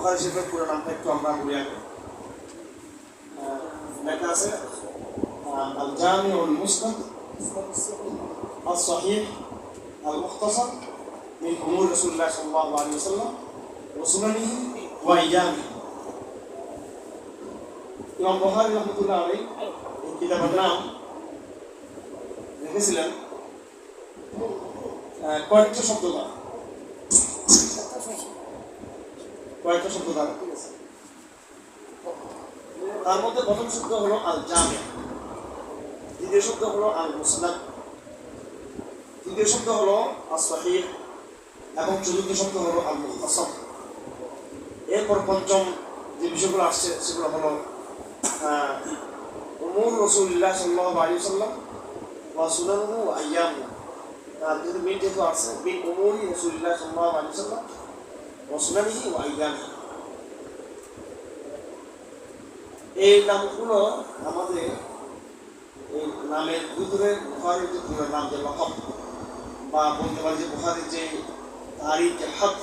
বুখারী শরীফের পুরো নামটা একটু আমরা বলি আগে। লেখা আছে আল জামিউল মুসনাদ الصحيح المختصر من أمور رسول الله صلى الله عليه وسلم وسننه وأيامه। ইমাম বুখারী রাহমাতুল্লাহ আলাইহি এই কিতাবের নাম লিখেছিলেন কয়েকটা শব্দ দ্বারা। ঠিক আছে, তার মধ্যে প্রথম শব্দ হলো আল জামি, দ্বিতীয় শব্দ হলো আল মুসনাদ, তৃতীয় শব্দ হলো আস-সহিহ এবং চতুর্থ শব্দ হলো আল মুখতাসার। এরপর পঞ্চম যে বিষয়গুলো আসছে সেগুলো হলো উমুর রাসূলুল্লাহ সাল্লাল্লাহু আলাইহি ওয়াসাল্লাম ওয়া সুনানুহু ওয়া আইয়ামুহু। যদি মিন যেহেতু আসছে মিন উমুরি রাসূলুল্লাহ সাল্লাল্লাহু আলাইহি ওয়াসাল্লাম ওয়া সুনানিহি ওয়া আইয়ামিহি। এই নামগুলো আমাদের এই নামের ভিতরে বুখারীর যে পুরো নাম, যে লকব বা বলতে পারি যে বুখারীর যে তারিখ হাত,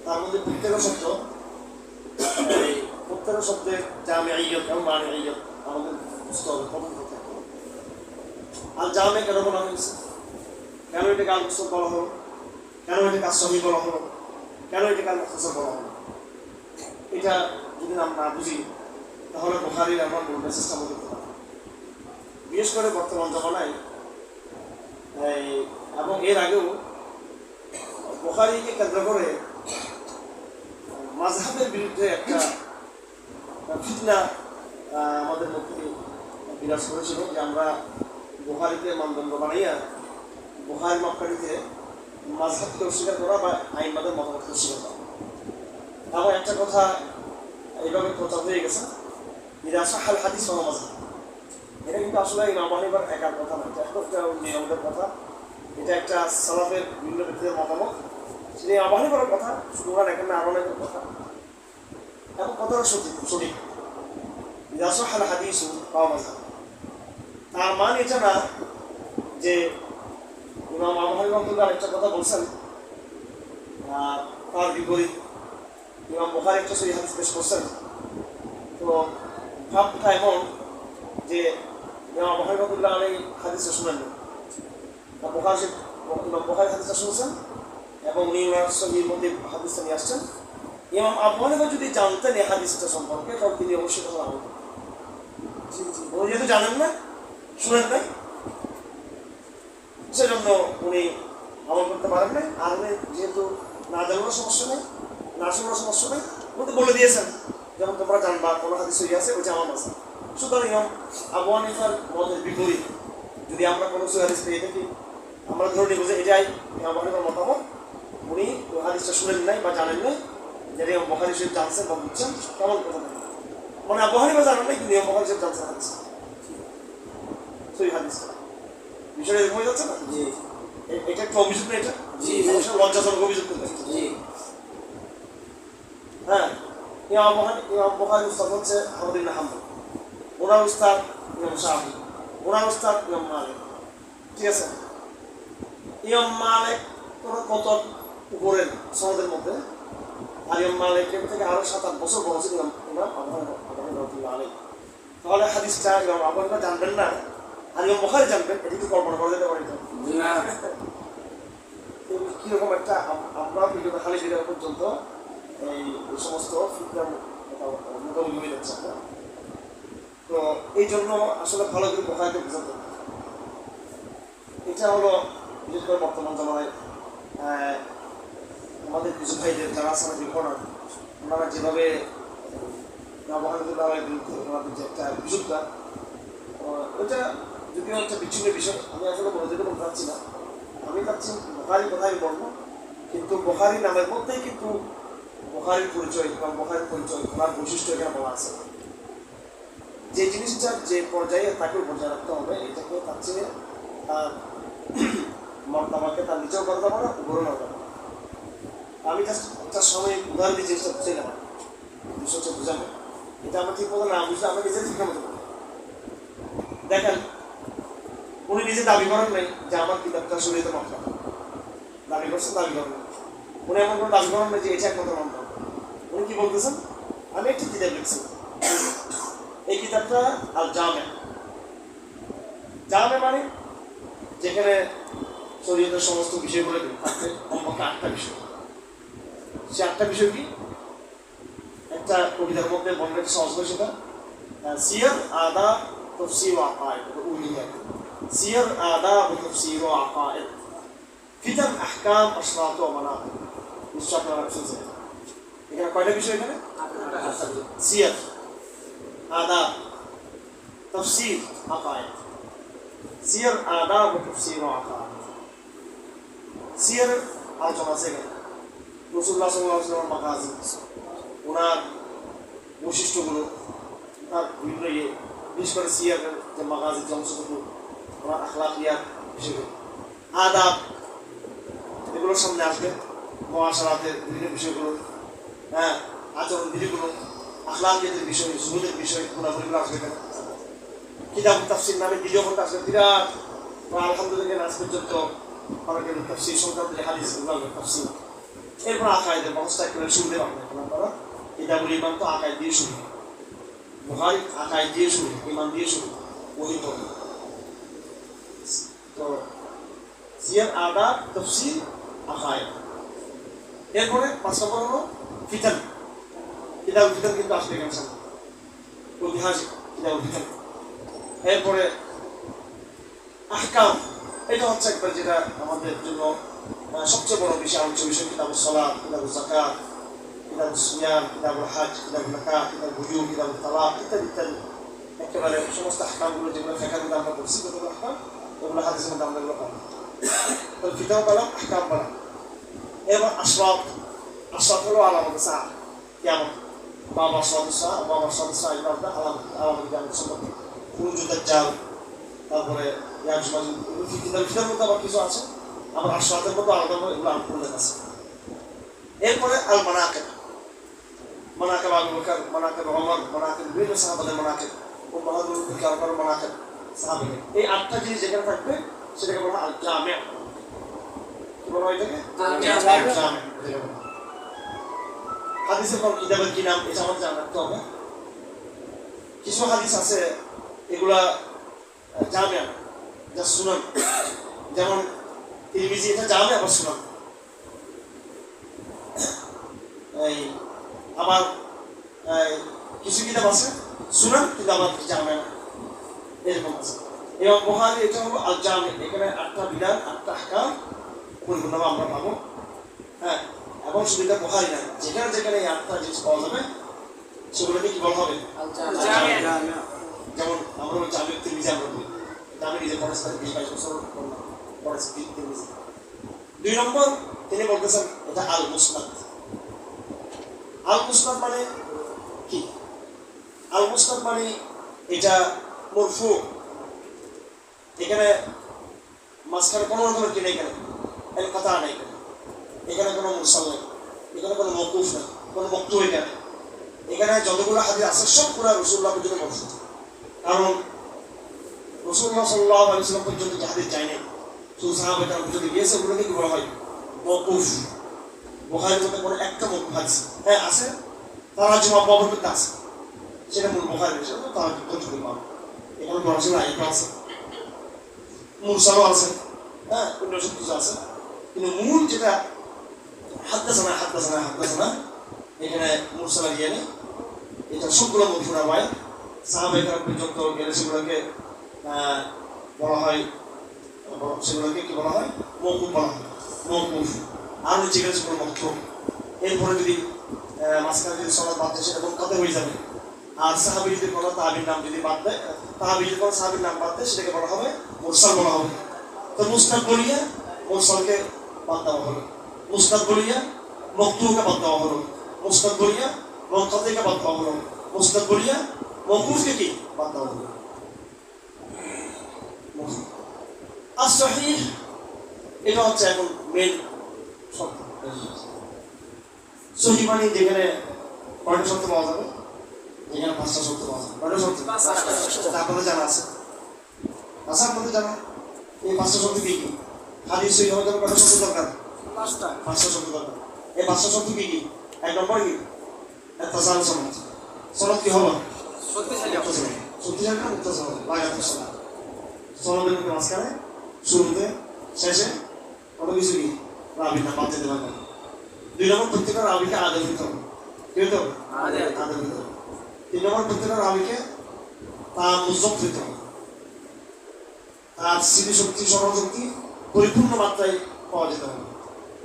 তার মধ্যে প্রত্যেক শব্দের জামিইয়ত এবং মানিইয়ত আমাদের বুঝতে হবে। প্রথম কথা আল জামে কেন বলা হয়েছে, কেন এটাকে আল মুসনাদ বলা হলো, কেন এটাকে আস-সহিহ বলা হলো, কেন এটাকে আল মুখতাসার বলা হলো, এটা যদি আমরা না বুঝি তাহলে বুখারীর আমরা মূল মেসেজটা বলতে পারবো। বিশেষ করে বর্তমান জমানায় এবং এর আগেও বুখারীকে কেন্দ্র করে মাযহাবের বিরুদ্ধে একটা ফিতনা আমাদের মধ্যে বিরাজ করেছিল, যে আমরা বুখারীকে মানদণ্ড বানাইয়া বুখারী মাপকাঠিতে মাযহাবকে অস্বীকার করা বা আইনবাদের মতামতকে অস্বীকার করা। এবং একটা কথা এইভাবে প্রচার হয়ে গেছে, ইদা সাহাল হাদিস ওয়া মাযহাব। এটা কিন্তু আসলে ইমাম আবু হানিফার একার কথা নয়, এটা একটা নিয়মের কথা, এটা একটা সালাফের বিভিন্ন ব্যক্তিদের মতামত, সেটা ইমাম আবু হানিফার কথা, শুধু ওরা দেখেন না, আরো অনেকের কথা, এবং কথাটা সঠিক। ইদা সাহাল হাদিস ওয়া মাযহাব, তার মানে এটা না যে ইমাম আবু হানিফা একটা কথা বলছেন তার বিপরীত ইমাম বুখারী একটা সহিহ হাদিস পেশ করছেন, তো ভাবটা এমন যে ইমাম আবু হানিফা আলাইহি হাদিসটা শুনেন না, ইমাম বুখারী হাদিসটা শুনছেন এবং উনি ওনার সহিহর মধ্যে হাদিসটা নিয়ে আসছেন। ইমাম আবু হানিফা যদি জানতেন এই হাদিসটা সম্পর্কে তখন তিনি অবশ্যই কথা বলতেন। উনি যেহেতু জানেন না, শুনেন নাই, সেজন্য উনি আমল করতে পারেন নাই। আর উনি যেহেতু না জানানোর সমস্যা নেই, না শোনার সমস্যা নেই, উনি বলে দিয়েছেন যেমন তোমরা জানবা কোনো হাদিস সহিহ আছে ওইটা আমার মাঝে। সুতরাং ইমাম আবু হানিফার মতের বিপরীত যদি আমরা কোনো সহিহ হাদিস পেয়ে থাকি, আমরা ধরে নিব যে এটাই ইমাম আবু হানিফার মতামত, উনি ওই হাদিসটা শুনেন নাই বা জানেন নাই, যেটা ইমাম বুখারী শরীফ জানছেন বা বুঝছেন, কেমন কথা নেই, মানে আবু হানিফা জানেন নাই কিন্তু ইমাম বুখারী শরীফ জানছেন হাদিস সহিহ হাদিসটা। বিষয়টা এরকম হয়ে যাচ্ছে না? এটা একটা অভিযোগ না, এটা লজ্জাজনক অভিযোগ করতে। হ্যাঁ, ইমাম বুখারীর উস্তাদ হচ্ছে আহমদ ইবনে হাম্বল, ওনার উস্তাদ ইমাম শাফি, ওনার উস্তাদ ইমাম মালিক। ঠিক আছে, ইমাম মালিক কত উপরের সনদের মধ্যে, আর ইমাম মালিকের থেকে আরো 7-8 বছর বড় ছিল ইমাম আবু হানিফা আলাইহি। তাহলে হাদিসটা ইমাম আবু হানিফা জানবেন না আর ইমাম বুখারী জানবেন, এটা কি কল্পনা করা যেতে পারে? কিরকম একটা আমরা ভিডিওটা খালি ভিডিও পর্যন্ত এই সমস্ত ফিতনার মোকাবিলা হয়ে যাচ্ছে। তো এই জন্য আসলে ভালো করে বুখারীকে বোঝাতে হবে। এটা হলো বিশেষ করে বর্তমান জমানায় আমাদের কিছু ভাইদের যারা আছে বিপণন, ওনারা যেভাবে ওনাদের যে একটা বিশুদ্ধতা, ওইটা যদিও একটা বিচ্ছিন্ন বিষয়, আমি আসলে বলে যেতে বলতে চাচ্ছি না। আমি চাচ্ছি বুখারী কথাই বলবো, কিন্তু বুখারী নামের মধ্যেই কিন্তু বুখারীর পরিচয় এবং বুখারীর পরিচয়, ওনার বৈশিষ্ট্য এখানে বলা আছে। যে জিনিসটা যে পর্যায়ে তাকে বজায় রাখতে হবে, এটাকে তার চেয়ে তার মর্যাদাকে তার নিচেও করা যাবে না, উপরেও নেওয়া যাবে না। আমি জাস্ট একটা সময় উদাহরণ দিয়ে জিনিসটা বুঝে নেওয়া, বিষয়টা বোঝানো, এটা আমরা ঠিক মতো না বুঝলে আমরা নিজের ঠিক মতো দেখেন। উনি নিজে দাবি করেন নাই যে আমার কিতাবটা শরীয়তে মাত্রা, দাবি করছেন, দাবি করেন উনি এমন কোনো দাবি করেন না যে এটা একমাত্র মন্ত্র। উনি কি বলতেছেন, আমি একটি কিতাব লিখছি, এই কিতাবটা আল জামে। জামে মানে যেখানে শরীয়তের সমস্ত বিষয়গুলো থাকবে, কমপক্ষে 8টা বিষয়। সে 8টা বিষয় কি, একটা কবিতার মধ্যে বললেন সহজ করে সেটা সিয়ার আদা তফসির ও আকায়েদ, সিয়ার আদা ও তফসির ও আকায়েদ, ফিতান আহকাম আশরাত ও মানাকিব। নিশ্চয় আপনারা শুনছেন। এখানে কয়টা বিষয়? এখানে সিয়ার, আদাব, তাফসীর, আকায়েদ। সিয়ার, আদাব ও তাফসীর ও আকায়েদ। সিয়ারের আলোচনা আছে এখানে। রাসূলুল্লাহ সাল্লাল্লাহু আলাইহি ওয়াসাল্লামের মাগাজি, ওনার বৈশিষ্ট্যগুলো, তার বিভিন্ন বিশেষ করে সিয়ারের যে মাগাজির যে অংশটুকু, ওনার আখলাকিয়াত বিষয়গুলো, আদাব, এগুলোর সামনে আসবে। মুআশারাতের বিভিন্ন বিষয়গুলো, আচরণ বিধিগুলো, আখলাকিয়াতের বিষয়, জুহুদের বিষয়, গুণাগুলিগুলো আসবে এখানে। কিতাব তাফসীর নামে দ্বিতীয় ঘন্টা আসবে বিরাট, আলহামদুলিল্লাহ আজ পর্যন্ত অনেকের তাফসীর সংক্রান্ত হাদিস তাফসীর। এরপর আকায়েদের ব্যবস্থা করে শুনতে পারবেন আপনারা। কিতাবুল ঈমান তো আকায়েদ দিয়ে শুরু, বুখারী আকায়েদ দিয়ে শুরু, ঈমান দিয়ে শুরু, ওহী পড়বে। তো সিয়ার, আদাব, তাফসীর, আকায়েদ। এরপরে 5 নম্বর হলো ফিতান। কিতাবুল ফিতান কিন্তু আসবে এখানে সামনে, ঐতিহাসিক কিতাবুল ফিতান। এরপরে আহকাম, এটা হচ্ছে একবার যেটা আমাদের জন্য সবচেয়ে বড় বিষয়, আলোচ্য বিষয়। কিতাবুস সালাত, কিতাবুস যাকাত, কিতাবুস সিয়াম, কিতাবুল হজ, কিতাবুল নিকাহ, কিতাবুল বুজু, কিতাবুল তালাক ইত্যাদি ইত্যাদি। একেবারে সমস্ত আহকামগুলো যেগুলো ফিকহের মধ্যে আমরা পড়ছি, কতগুলো আহকাম, ওগুলো হাদিসের মধ্যে আমরা এগুলো পাবো। তো ফিতাও পেলাম, আহকাম পেলাম। এবার আশরাত। আশরাত হলো আলামত সাআ, কিয়ামত, বাবা সদস্যা, বাবা সদস্যা, এগুলো আমরা আলামত কিয়ামত সম্পর্কে, খুরুজুদ দাজ্জাল, তারপরে ইয়াজুজ মাজুজ, এগুলো ফিতার মধ্যে আবার কিছু আছে, আবার আশরাতের মধ্যে আলাদা এগুলো উল্লেখ আছে। এরপরে আল মানাকিব, মানাকিব আবু বকর, মানাকিব ওমর, মানাকিব বিভিন্ন সাহাবাদের মানাকিব, উম্মাহাতুল মুমিনিন মানাকিব সাহাবাদের। এই 8টা জিনিস যেখানে থাকবে সেটাকে বলা হয় আল জামি'। কি বলা হয় এটাকে? জামি'। হাদিসের কোন কিতাবের কি নাম এটা আমাদের জানা রাখতে হবে। কিছু হাদিস আছে এগুলা জামি', যা সুনান, যেমন তিরমিজি, এটা জামি' আবার সুনান। এই আবার কিছু কিতাব আছে সুনান কিন্তু আবার জামি' না, এরকম আছে। এবং বুখারী এটা হলো আল জামি', এখানে 8টা বিধান, 8টা আহকাম পরিপূর্ণভাবে আমরা পাবো। এবং শুধু এটা বুখারী না, যেখানে যেখানে এই 8টা জিনিস পাওয়া যাবে সেগুলোকে কি বলা হবে? যেমন আমরা জামি' তিরমিজি আমরা বলি, আমি নিজে পড়েছি 20-22 বছর পড়েছি তিরমিজি। 2 নম্বর তিনি বলতেছেন এটা আল মুসনাদ। আল মুসনাদ মানে কি? আল মুসনাদ মানে এটা মরফু, এখানে মাঝখানে কোনো রকমের কি নেই, এখানে এর কথা নেই, এখানে কোনো মুরসাল নেই, এখানে কোনো মওকুফ নেই, কোনো বক্তব্য এখানে। এখানে যতগুলো হাদিস আছে সব পুরো রাসূলুল্লাহ পর্যন্ত পৌঁছায়। কারণ রাসূলুল্লাহ সাল্লাল্লাহু আলাইহি ওয়াসাল্লাম পর্যন্ত যে হাদিস যায় নাই, শুধু সাহাবায়ে পর্যন্ত গিয়েছে, ওগুলোকে কি বলা হয়? মওকুফ। বুখারীর মধ্যে কোনো একটা মওকুফ হাদিস আছে, তারাজুম বাবুর মধ্যে আছে, সেটা মূল বুখারীর বিষয়, তারাজুম তর্জমা বাবু। এখানে বরাসরি আয়াত আছে, মুরসালও আছে, অন্য সব কিছু আছে, কিন্তু মূল যেটা হাদ্দাসানা হাদ্দাসানা হাদ্দাসানা, এখানে মুরসাল গিয়ে নেই, এটা সবগুলো মওকুফ হয়। সাহাবায়ে কেরাম পর্যন্ত গেলে সেগুলোকে বলা হয়, সেগুলোকে কি বলা হয়? মওকুফ বলা হয়, মওকুফ। আর নিচে গেলে সেগুলো মওকুফ। এরপরে যদি মাঝখানে যদি সনদ বাদ দেয় সেটা মুনকাতি হয়ে যাবে। আর সাহাবী যদি কোনো তাবির নাম যদি বাদ দেয়, তাহাবী যদি কোনো সাহাবীর নাম বাদ দেয়, সেটাকে বলা হবে মুরসাল বলা হবে। তো মুসনাদ বলিয়া মুরসালকে বাদ দেওয়া হলো, মুসনাদ বলিয়া মকতুকে বাদ দেওয়া হলো, মুসনাদ বলিয়া মুনকাতিকে বাদ দেওয়া হলো, মুসনাদ বলিয়া মওকুফকে কি বাদ দেওয়া হলো। as-sahih এটা হচ্ছে এখন মেন শব্দ। সহিহ মানে যেখানে কয়টা শব্দ পাওয়া যাবে? এখানে 5টা শব্দ পাওয়া যাবে। কয়টা শব্দ? 5টা। আপনাদের জানা আছে? আপনাদের জানা এই 5টা শব্দ কি কি? হাদিস সহিহ হওয়ার জন্য কয়টা শব্দ দরকার? 5টা শব্দ দরকার। এই 5টা শর্ত কি কি? 1 নম্বর কি? ইত্তিসাল সনদ। সনদ কি হবে? শক্তিশালী না মুত্তাসিল হবে? লাগাতার সনদ। সনদের মধ্যে মাঝখানে, শুরুতে, শেষে কোনো কিছু কি রাবি না বাদ দিতে পারবে না। 2 নম্বর প্রত্যেকটা রাবিকে আদেল দিতে হবে। কি হতে হবে? আদেল দিতে হবে। 3 নম্বর প্রত্যেকটা রাবিকে তার মুজব দিতে হবে। তার স্মৃতিশক্তি, স্মরণশক্তি পরিপূর্ণ মাত্রায় পাওয়া যেতে হবে।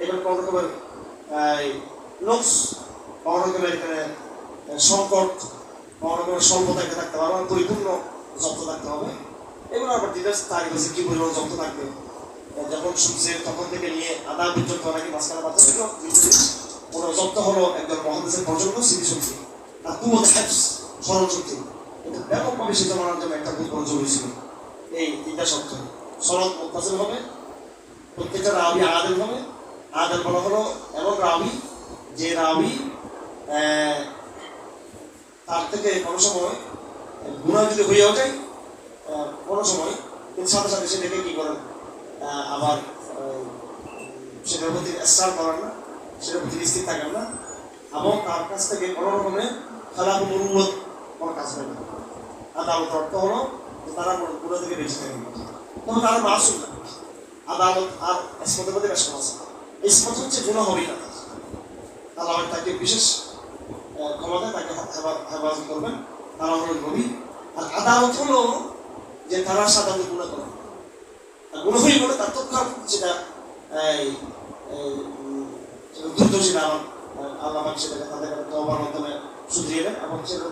এখানে কোনো রকমের নোটস, কোনো রকমের এখানে সংকট, কোনো রকমের স্বল্পতা থাকতে পারবে না, পরিপূর্ণ জব্দ থাকতে হবে। এগুলো আবার ডিটেলস তারিখ আছে কি পরিমাণ জব্দ থাকবে, যখন সূর্যের তখন থেকে নিয়ে আধা পর্যন্ত নাকি মাঝখানে বাচ্চা ছিল কোনো জব্দ হলো একজন মহাদেশের প্রচন্ড স্মৃতিশক্তি, আর কুমত হ্যাপস স্মরণশক্তি, কিন্তু ব্যাপকভাবে সেটা মানার জন্য একটা খুব বড় জরুরি ছিল। এই 3টা শর্ত সনদ মুত্তাসিল হবে, প্রত্যেকটা রাবি আদেল হবে। আদেল বলা হলো এমন রাবি যে রাবি তার থেকে কোনো সময় গুনাহ যদি হইয়াও যায় কোনো সময়, কিন্তু সাথে সাথে সেটাকে কি করেন আবার সেটার প্রতি এসরার করেন না, সেটার প্রতি স্থির থাকেন না, এবং তার কাছ থেকে কোনো রকমের খেলাফ মুরুম্মত কোনো কাজ হয় না। আদালত অর্থ হলো তারা গুনাহ থেকে বেঁচে থাকেন, তবে তারা মাসুম না। আদালত আর ইসমতের মধ্যে বেশ আছে। ইসমত হচ্ছে গুনাহ হবেই না, আল্লাহ তাকে বিশেষ ক্ষমতায় তাকে হেফাজত করবেন, তারা হলো নবী। আর আদালত হলো যে তারা সাধারণত গুনাহ করে, গুনাহ হয়ে গেলে তার তৎক্ষণ সেটা দ্রুত সেটা আল্লাহ সেটাকে তাদের তওবার মাধ্যমে শুধরিয়ে দেন, এবং সেটা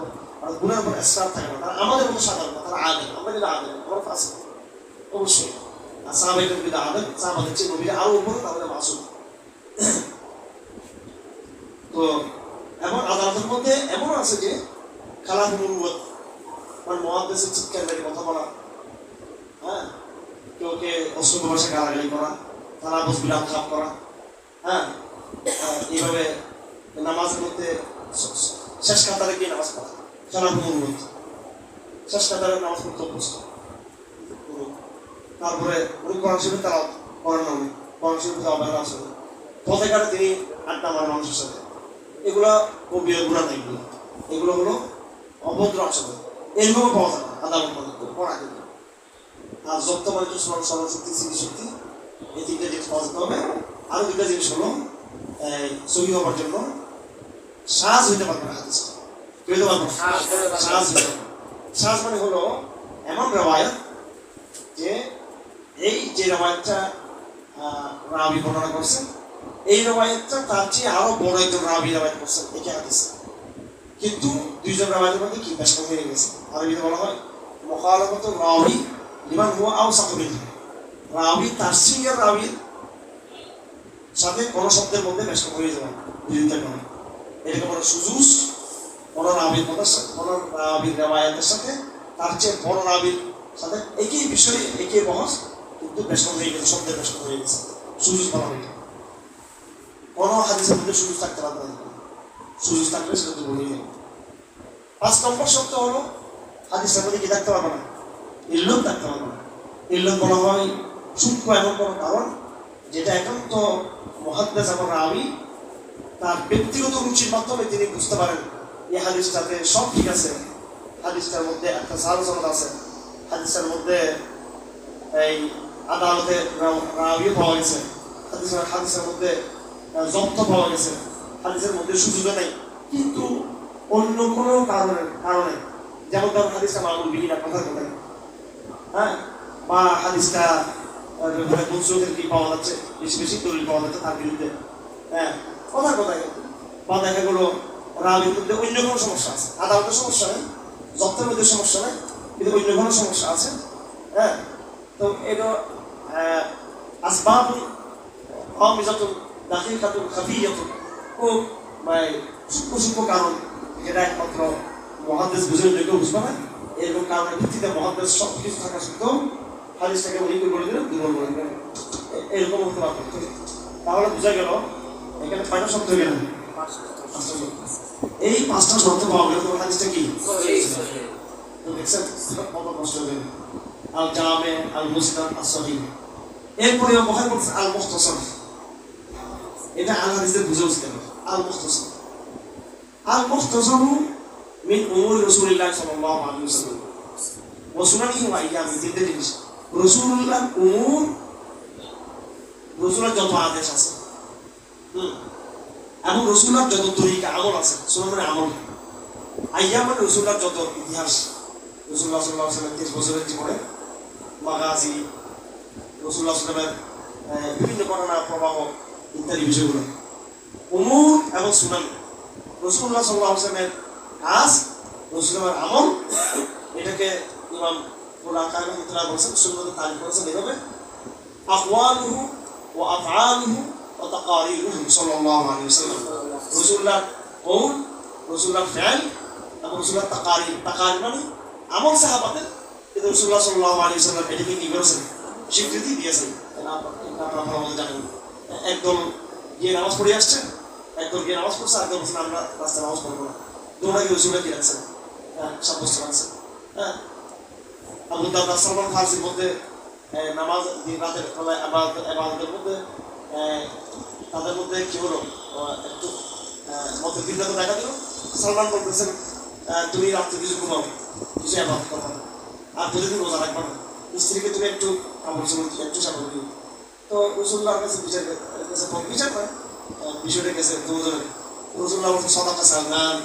গুনাহের উপর এসরার থাকে না। তারা আমাদের মতো সাধারণ না, তারা আদেল। আমরা যেটা আদেল, আমরা ফাসিক অবশ্যই। আর সাহাবাইদের বিদা আদেল, সাহাবাদের চেয়ে নবীরা আরো উপরে, তাহলে মাসুম। তো এবং আদালতের মধ্যে এমন আছে যে খেলাফ মুরুম্মত, মানে মুহাদ্দিসের চিৎকার মেরে কথা বলা, হ্যাঁ, কেউকে অশ্লীল ভাষায় গালাগালি করা, তারা বস বিরাম খাপ করা, হ্যাঁ, এইভাবে নামাজের মধ্যে শেষ কাতারে গিয়ে নামাজ পড়া, খেলাফ মুরুম্মত, শেষ কাতারে নামাজ পড়তে অভ্যস্ত। তারপরে উনি কোরআন শরীফ তারা করেন না, উনি কোরআন শরীফ অবহেলা আছে, পথে ঘাটে তিনি আড্ডা মারেন মানুষের সাথে, এগুলা কবিরা গুণা নাই, এগুলো হলো অভদ্র আচরণ। এইভাবে পাওয়া যায় না আদালত পড়া, কিন্তু আর জব্দ মানে স্মরণশক্তি, স্মৃতিশক্তি, এই 3টা জিনিস পাওয়া যেতে হবে। আরো 2টা জিনিস হলো সহি হওয়ার জন্য সাজ হইতে পারবে না, হাদিস হইতে পারবে না, সাজ হইতে পারবে। সাজ মানে হলো এমন রেওয়ায়াত যে এই যে রেওয়ায়াতটা রাবি বর্ণনা করছেন, এই রেওয়ায়াতটা তার চেয়ে আরো বড় একজন রাবি রেওয়ায়াত করছেন একই হাদিস, কিন্তু 2 জন রাওয়ায়ের মধ্যে কি বেশ হয়ে গেছে। আরবিতে বলা হয় মুখালাফাতুর রাবি লিমান হুয়া আওসাত মিনহু, রাবি তার সিনিয়র রাবির সাথে কোন শব্দের মধ্যে বেশ হয়ে যাবে, বিরোধিতা করে। এটাকে বলে সুজুস। কোন রাবির মধ্যে, কোন রাবির রেওয়ায়াতের সাথে তার চেয়ে বড় রাবির সাথে একই বিষয়ে একই বহস, কিন্তু বেশ হয়ে গেছে, শব্দের বেশ হয়ে গেছে, সুজুস বলা হয়। কোন হাদিসের মধ্যে সুজুস থাকতে পারবে না, সুযোগ থাকলে সেটা তো বলেই যাবে। 5 নম্বর শর্ত হলো হাদিসের মধ্যে কি থাকতে পারবে না, ইল্লত থাকতে পারবে না। ইল্লত বলা হয় সূক্ষ্ম এমন কোনো কারণ যেটা একান্ত মুহাদ্দিস এবং রাবি তার ব্যক্তিগত রুচির মাধ্যমে তিনি বুঝতে পারেন এই হাদিসটাতে সব ঠিক আছে, হাদিসটার মধ্যে একটা সাল সনদ আছে, হাদিসের মধ্যে এই আদালতে রাবিও পাওয়া গেছে, হাদিসের মধ্যে জব্দ পাওয়া গেছে, হাদিসের মধ্যে সুযোগ নেই, কিন্তু অন্য কোনো কারণে যেমন ধরুন হাদিসটা মামুল বিহি না, কথার কথা, হ্যাঁ, বা হাদিসটা মনসুখের কি পাওয়া যাচ্ছে, বেশি বেশি দলিল পাওয়া যাচ্ছে তার বিরুদ্ধে, হ্যাঁ, কথার কথাই, বা দেখা গেলো রাবির মধ্যে অন্য কোনো সমস্যা আছে, আদালতের সমস্যা নেই, জব্দের মধ্যে সমস্যা নেই, কিন্তু অন্য কোনো সমস্যা আছে, হ্যাঁ। তো এটা আসবাবুল আমিজাতুল দাখিকাতুল খাফিয়াতুল, খুব সূক্ষ্ম সূক্ষ্ম কারণ, যেটা একমাত্র মুহাদ্দিস বুঝে কেউ বুঝবে না। এরকম কারণের ভিত্তিতে মুহাদ্দিস সব কিছু থাকা সত্ত্বেও হাদিসটাকে উনি করে দিলেন, দুর্বল করে দিলেন, এরকম হতে পারত। তাহলে বোঝা গেল এখানে 5টা শব্দ হয়ে গেল, এই 5টা শব্দ পাওয়া গেল, তোমার হাদিসটা কি দেখছেন, কত কষ্ট হয়ে গেল। আল জামে, আল মুসনাদ, আস সহিহ। এরপরে বুখারী বলছে আল মুখতাসার, এটা আল হাদিসের বুঝে উচিত আল মুখতাসার। আল মুখতাসারু মিন উমুরি রাসূলিল্লাহ সাল্লাল্লাহু আলাইহি ওয়াসাল্লাম ওয়া সুনানিহি ওয়া আইয়ামি। তিনটে জিনিস রাসূলুল্লাহ উমুর, রাসূলের যত আদেশ আছে এবং রাসূলের যত তরিকা আমল আছে, সুন্নাহ মানে আমল, আইয়াম মানে রাসূলের যত ইতিহাস, রাসূলুল্লাহ সাল্লাল্লাহু আলাইহি ওয়াসাল্লাম 30 বছরের জীবনে মাগাজি, রাসূলুল্লাহ সাল্লাল্লাহু আলাইহি ওয়াসাল্লামের বিভিন্ন ঘটনা প্রবাহ ইত্যাদি বিষয়গুলো উমুর এবং সুনান। রাসূলুল্লাহ সাল্লাল্লাহু আলাইহি ওয়াসাল্লামের কাজ, রাসূলের আমল, এটাকে ইমাম ফুলাকা রাহিমাহুল্লাহ বলেছেন, সুন্নাতে তারিফ করেছেন এভাবে আকওয়ালুহু ওয়া আফআলুহু ওয়া তাকারিরুহু সাল্লাল্লাহু আলাইহি ওয়াসাল্লাম। রাসূলুল্লাহর কওল, রাসূলুল্লাহর ফি'ল এবং রাসূলুল্লাহর তাকারির। তাকারির মানে আমল সাহাবাদের, কিন্তু রাসূলুল্লাহ সাল্লাল্লাহু আলাইহি ওয়াসাল্লাম এটাকে কি করেছেন? স্বীকৃতি দিয়েছেন। আপনারা ভালো জানেন, একদল গিয়ে নামাজ পড়ে আসছেন, একদল গিয়ে নামাজ পড়ছে, একদল বলছেন আমরা রাস্তায় নামাজ পড়বো না। তোমরা কি রসুলরা কি রাখছেন? সাব্যস্ত রাখছেন। হ্যাঁ, আবু দারদা সালমান ফারসির মধ্যে নামাজ রাতের বেলায় আবাদতের মধ্যে তাদের মধ্যে কি হলো, একটু মধ্যে ভিন্নতা দেখা দিল। সালমান বলতেছেন তুমি রাত্রে কিছু ঘুমাও, কিছু আবাদত করো না, আর প্রতিদিন রোজা রাখবো না, স্ত্রীকে তুমি একটু আমল একটু সাপোর্ট দিও। তো রসুল্লাহর কাছে বিচার করে বিষয়টা গেছে দুজনে। রসুল্লাহ বলছে সদাকা সালমান,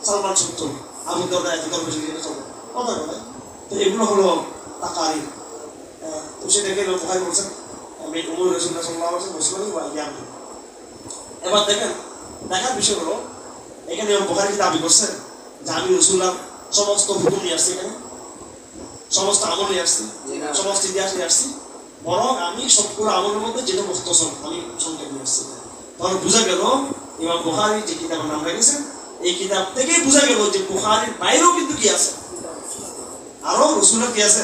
সালমান সত্য, আবু দারদা এত গল্প শিখে চলো কথা বলে। তো এগুলো হলো তাকারির। তো সে দেখে বুখারী বলছেন আমি উমর রাসূলুল্লাহ সাল্লাল্লাহু আলাইহি ওয়াসাল্লাম ওয়া ইয়ামি। এবার দেখেন, দেখার বিষয় হলো এখানে বুখারী কি দাবি করছেন যে আমি রাসূলুল্লাহ সমস্ত হুকুম নিয়ে আসছি, এখানে সমস্ত আমল নিয়ে আসছি, সমস্ত ইতিহাস নিয়ে আসছি, বরং আমি সবগুলো আমলের মধ্যে যেটা মুখতাসার আমি সংক্ষেপ নিয়ে আসছি। তখন বোঝা গেল ইমাম বুখারী যে কিতাবের নাম রেখেছেন, এই কিতাব থেকেই বোঝা গেল যে বুখারীর বাইরেও কিন্তু কি আছে, আরো রাসূলের কি আছে,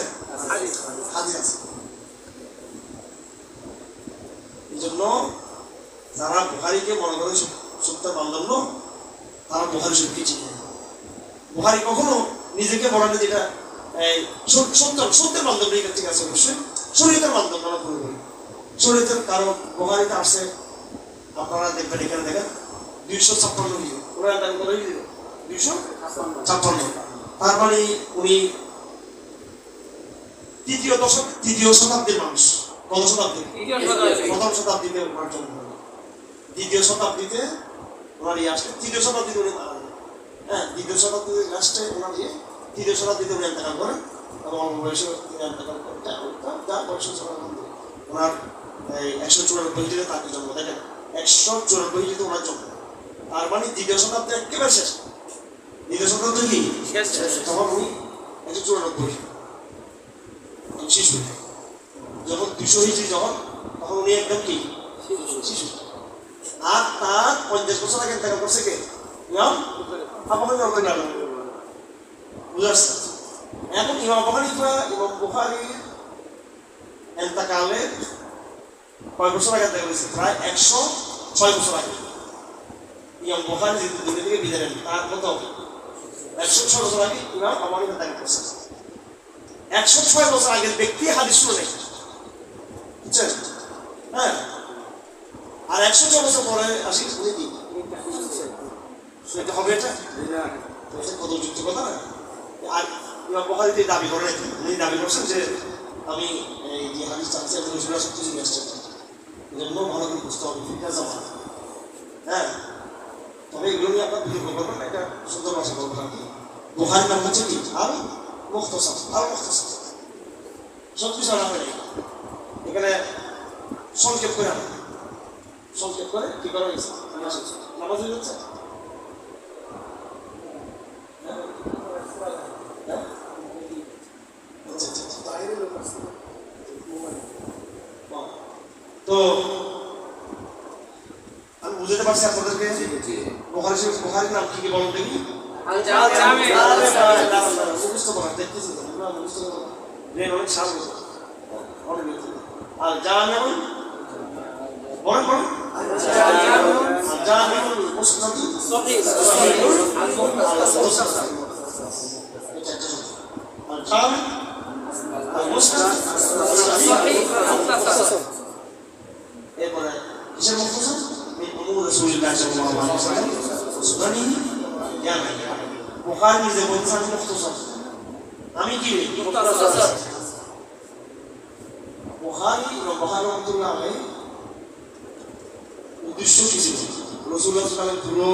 হাদিস আছে। এই জন্য যারা বুখারীকে মনে করে সত্যের বান্ধব, তারা বুখারী সত্যি চিনে। বুখারী কখনো নিজেকে বলেন যেটা সত্যের বান্ধব নেই, ঠিক আছে, অবশ্যই শরীয়তের বান্ধব আমরা ভুল করি। শরীয়তের কারণ বুখারীতে আসছে, আপনারা দেখবেন এখানে দেখেন 256 হিজরি, ওরা দান করে 256। তার মানে উনি তৃতীয় শতাব্দীর মানুষ। কত শতাব্দী? প্রথম শতাব্দীতে ওনার জন্ম হল, দ্বিতীয় শতাব্দীতে ওনার ইয়ে আসছে, তৃতীয় শতাব্দীতে উনি মারা যান। হ্যাঁ, দ্বিতীয় শতাব্দীতে লাস্টে ওনার ইয়ে, তৃতীয় শতাব্দীতে উনি ইন্তেকাল করেন এবং অল্প বয়সে তিনি ইন্তেকাল করেন। যার বয়স ওনার 194 হিজরিতে তাকে জন্ম। দেখেন 194 হিজরিতে ওনার জন্ম, তার মানে দ্বিতীয় শতাব্দী একেবারে শেষ। দ্বিতীয় শতাব্দী কি তখন উনি 194 শিশু, যখন 200 হিজরি যখন, তখন উনি একদম কি শিশু। আর তার 50 বছর আগে ইন্তেকাল করছে কে? ইমাম আবু হানিফা। বুঝা যাচ্ছে? এখন ইমাম বুখারীর ইন্তেকালের কয় বছর আগে ইন্তেকাল হয়েছে? প্রায় 106 বছর আগে ইমাম বুখারী যে দুনিয়া থেকে বিদায় নেন, তার কত 106 বছর আগে ইমাম আবু হানিফা ইন্তেকাল করছে। 106 বছর আগের ব্যক্তি হাদিস শুনে, বুঝছেন? হ্যাঁ, আর 106 বছর পরে আসি উনি কি হবে? এটা কত যুক্তি কথা না? আর ইমাম বুখারী দাবি করে নাকি, উনি দাবি করছেন যে আমি এই যে হাদিস চাচ্ছি এবং রসুলের সব কিছু নিয়ে আসছেন, এজন্য ভালো করে বুঝতে হবে ফিরকা জামা। হ্যাঁ, তবে এগুলো নিয়ে আপনার বিতর্ক করবেন না, এটা সুন্দর ভাষা বলবেন আর কি। বুখারীর নাম হচ্ছে কি আল মুখতাসার, আল মুখতাসার। সব কিছু আনা হয় এখানে, সংক্ষেপ করে আনা, সংক্ষেপ করে কি করা হয়েছে? নামাজ হয়ে যাচ্ছে। তো আমি বুঝতে পারছি আপনাদেরকে বুখারীর নাম কি বলুন দেখি। মুখস্থ করা দেখতেছি, মুখস্থ করা অনেক সামনে আর জামিউল বলেন বলেন জামিউল মুসনাদ সহিহ আল মুসনাদ আর জামি আল মুসনাদ সহিহ মুখতাসার। এরপরে কিসের মুখতাসার? রাসূলুল্লাহ সাল্লাল্লাহু আলাইহি ওয়াসাল্লাম সুনানি জ্ঞান বুখারী নিজে বলছেন মুখতাসার আমি কি মুখতাসার বুখারী রাহমাতুল্লাহ আলাইহি উদ্দেশ্য কি ছিল রাসূলুল্লাহ সাল্লাল্লাহু আলাইহি পুরো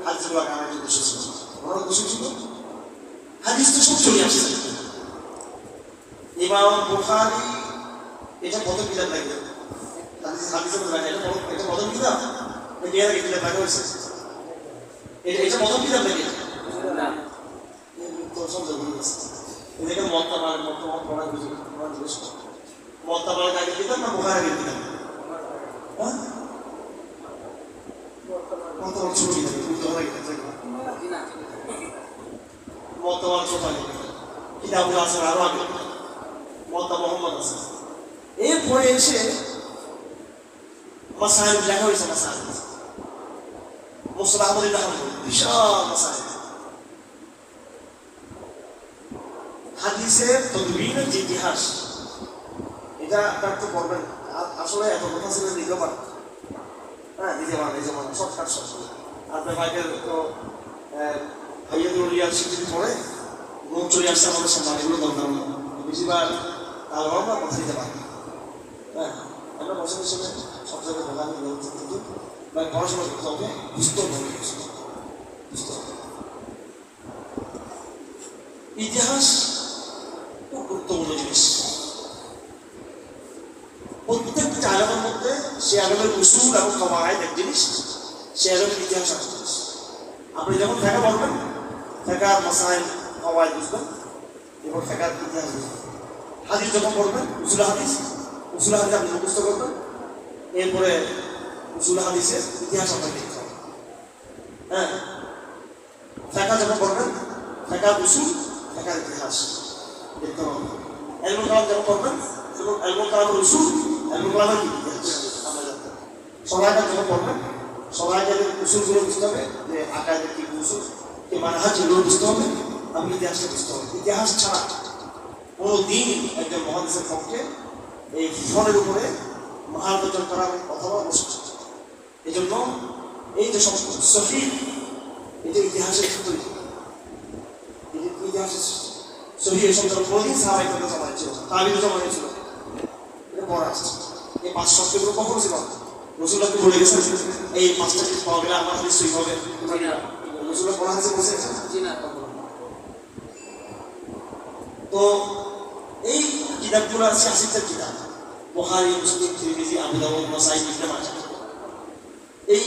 হাদিসগুলো কানার উদ্দেশ্য ছিল ওনার উদ্দেশ্য ছিল হাদিস তো সব চলে আসছে ইমাম বুখারী এটা কত কিতাব লাগে হাদিসের মধ্যে লাগে এটা কত কিতাব নাকি এর আগে কিতাব লাগে হয়েছে এটা কত কিতাব লাগে না তো সব জরুরি আছে এটাকে মতবাদ পড়া বুঝি মতবাদ আগে কিতাব না বুখারী আগে কিতাব হ্যাঁ মতবাদ ছোট কিতাব বুঝতে লাগে না মতবাদ ছোট কিতাবগুলো আছে আরো আগে মতবাদ মুহাম্মদ আছে এরপরে এসে মাসাইল লেখা হয়েছে মাসাইল মুসতালাহ আহমদ রাহমাতুল্লাহ বিশাল মাসাইল হাদিসের তদবিনের যে ইতিহাস এটা আপনার তো করবেন আসলে এত কথা ছিল দিতে পারেন হ্যাঁ দিতে পারেন এই যেমন শর্টকাট আপনার ভাইদের তো ভাইয়াদের স্বীকৃতি পড়ে মুখ চলে আসছে আমাদের সামনে এগুলো দরকার বেশিরভাগ আল্লাহ কথা দিতে পারেন হ্যাঁ আমরা বছর হিসেবে সব জায়গায় দোকানে কিন্তু বা পড়াশোনা করতে হবে বুঝতে হবে ইতিহাস খুব গুরুত্বপূর্ণ জিনিস প্রত্যেকটা আলেমের মধ্যে সে আলেমের উসুল এবং কাওয়ায়েদ এক জিনিস সে আলেমের ইতিহাস এক জিনিস আপনি যখন ফিকহ পড়বেন ফিকহ মাসাইল কাওয়ায়েদ বুঝবেন এবং ফিকহ ইতিহাস বুঝবেন হাদিস যখন পড়বেন উসুল হাদিস আপনি মুখস্থ করবেন এরপরে উসুল হাদিসের ইতিহাস আপনাকে দেখতে হবে হ্যাঁ ফিকহ যখন পড়বেন ফিকহ উসুল ফিকহ ইতিহাস দেখতে হবে ইলমুল কালাম যখন পড়বেন শুধু ইলমুল কালামের উসুল ইলমুল কালামের ইতিহাস আমরা জানতে হবে সবাইটা যখন পড়বেন সবাইকে উসুলগুলো বুঝতে হবে যে আকাইদের কি উসুল কি মানহাজ এগুলো বুঝতে হবে আমি ইতিহাসটা বুঝতে হবে ইতিহাস ছাড়া কোনো দিন একজন মুহাদ্দিসের পক্ষে এই ফলের উপরে মহান অর্জন করার কথা বলা মুশকিল এই জন্য এই যে সহিহ এটা ইতিহাসের সূত্র ইতিহাসের সহিহ এই শব্দ কোনদিন সাহাবায়ে কেরামের জমানায় ছিল তাবিঈদের জমানায় ছিল এটা পড়া আসছে এই পাঁচ শব্দগুলো কখনো ছিল না রাসূলুল্লাহ বলে গেছেন এই পাঁচটা জিনিস পাওয়া গেলে আমার হাদিস সহিহ হবে রাসূলুল্লাহ পড়া হাদিসে বলেছেন জি না তো এই কিতাবগুলো আছে আসিফের কিতাব বুখারী মুসলিম তিরমিজি আবু দাউদ নাসাই ইবনে মাজাহ এই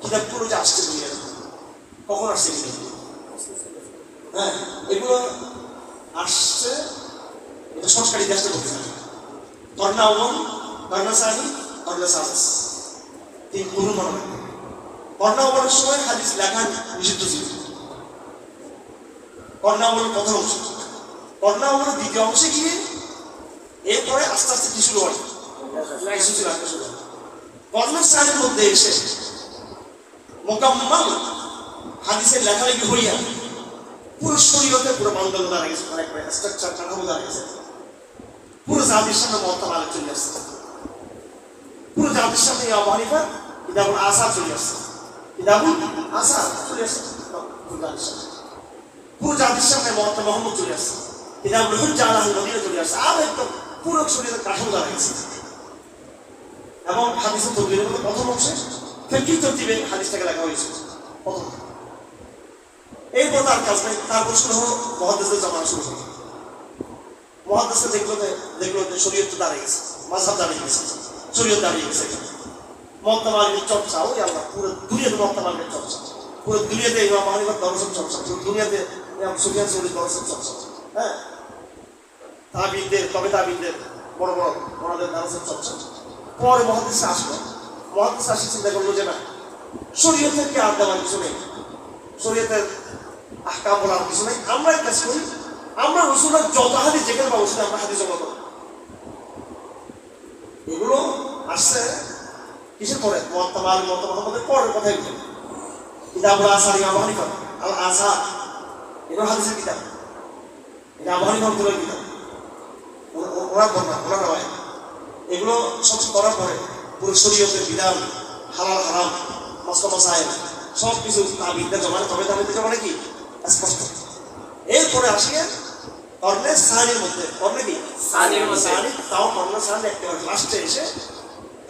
কিতাবগুলো যে আসছে দুনিয়াতে কখন আসছে হ্যাঁ এগুলো আসছে এটা সংস্কার ইতিহাসটা বলতে চাই কর্ণা আউ্বাল কর্ণা সানি কর্ণা সালিস তিন গুরু মনে রাখবেন কর্ণা আউ্বালের সময় হাদিস লেখা নিষিদ্ধ ছিল কর্ণা আউ্বালের প্রথম অংশ কর্ণা আউ্বালের দ্বিতীয় অংশে গিয়ে এরপরে আস্তে আস্তে কি শুরু হয় কর্ণা সানির মধ্যে এসে মোকাম্মাল হাদিসের লেখালেখি হইয়া পুরো শরীয়তে পুরো মানদণ্ড দাঁড়া গেছে অনেকটা স্ট্রাকচার কাঠামো দাঁড়া গেছে পুরো জাতির সামনে মহত্তম আলোক চলে আসছে পুরো জাতির সামনে আবু হানিফা কিতাবুল আসার চলে আসছে কিতাবুল আসার চলে আসছে পুরো জাতির সামনে মহত্তম মুহাম্মদ চলে আসছে কিতাবুল হুজ্জাহ আলাল মদিনা চলে আসছে আর একদম পুরো শরীয়তের কাঠামো দাঁড়া গেছে এবং হাদিসের তদবিরের মধ্যে প্রথম অংশে ফিকহি তরতিবে হাদিসটাকে লেখা হয়েছে প্রথম এরপর তার কাজ নেই তার প্রশ্ন হলো মুহাদ্দিসদের জামানা শুরু হলো মুহাদ্দিসরা দেখলো যে শরীয়ত দাঁড়িয়ে গেছে মাযহাব দাঁড়িয়ে গেছে শরীয়ত দাঁড়িয়ে গেছে মুওয়াত্তা মালিকের চর্চা ওই আল্লাহ পুরো দুনিয়াতে মুওয়াত্তা মালিকের চর্চা পুরো দুনিয়াতে ইমাম মালিকের দরসের চর্চা পুরো দুনিয়াতে ইমাম সুফিয়ান সাউরির দরসের চর্চা হ্যাঁ তাবিঈনদের বড় বড় ওনাদের দরসের চর্চা পরে মুহাদ্দিসরা আসলো মুহাদ্দিস আসি চিন্তা করলো যে না শরীয়তের কি আর দেওয়ার কিছু নেই শরীয়তের আহকাম বলার কিছু নেই আমরা এই কাজ করি আমরা রাসূলুল্লাহ যত হাদিস যেখানে পাবো সেটা আমরা হাদিস জমা করব এগুলো আসছে কিসের পরে মুওয়াত্তা মুহাম্মদের পরের কথাই বলি কিতাবুল আসার ইমাম আবু হানিফা আল আসার এগুলো হাদিসের কিতাব এটা আবু হানিফা রহমাতুল্লাহর কিতাব ওনার বর্ণনা ওনার রাওয়ায়াত এগুলো সব করার পরে পুরো শরীয়তের বিধান হালাল হারাম মস্ত মাসাইল সব কিছু তাবিদে জমানে তবে তাবিদে জমানে কি স্পষ্ট। এরপরে আসিয়ে কর্ণে সানির মধ্যে কর্ণে কি সানি তাও কর্ণে সানি একেবারে লাস্টে এসে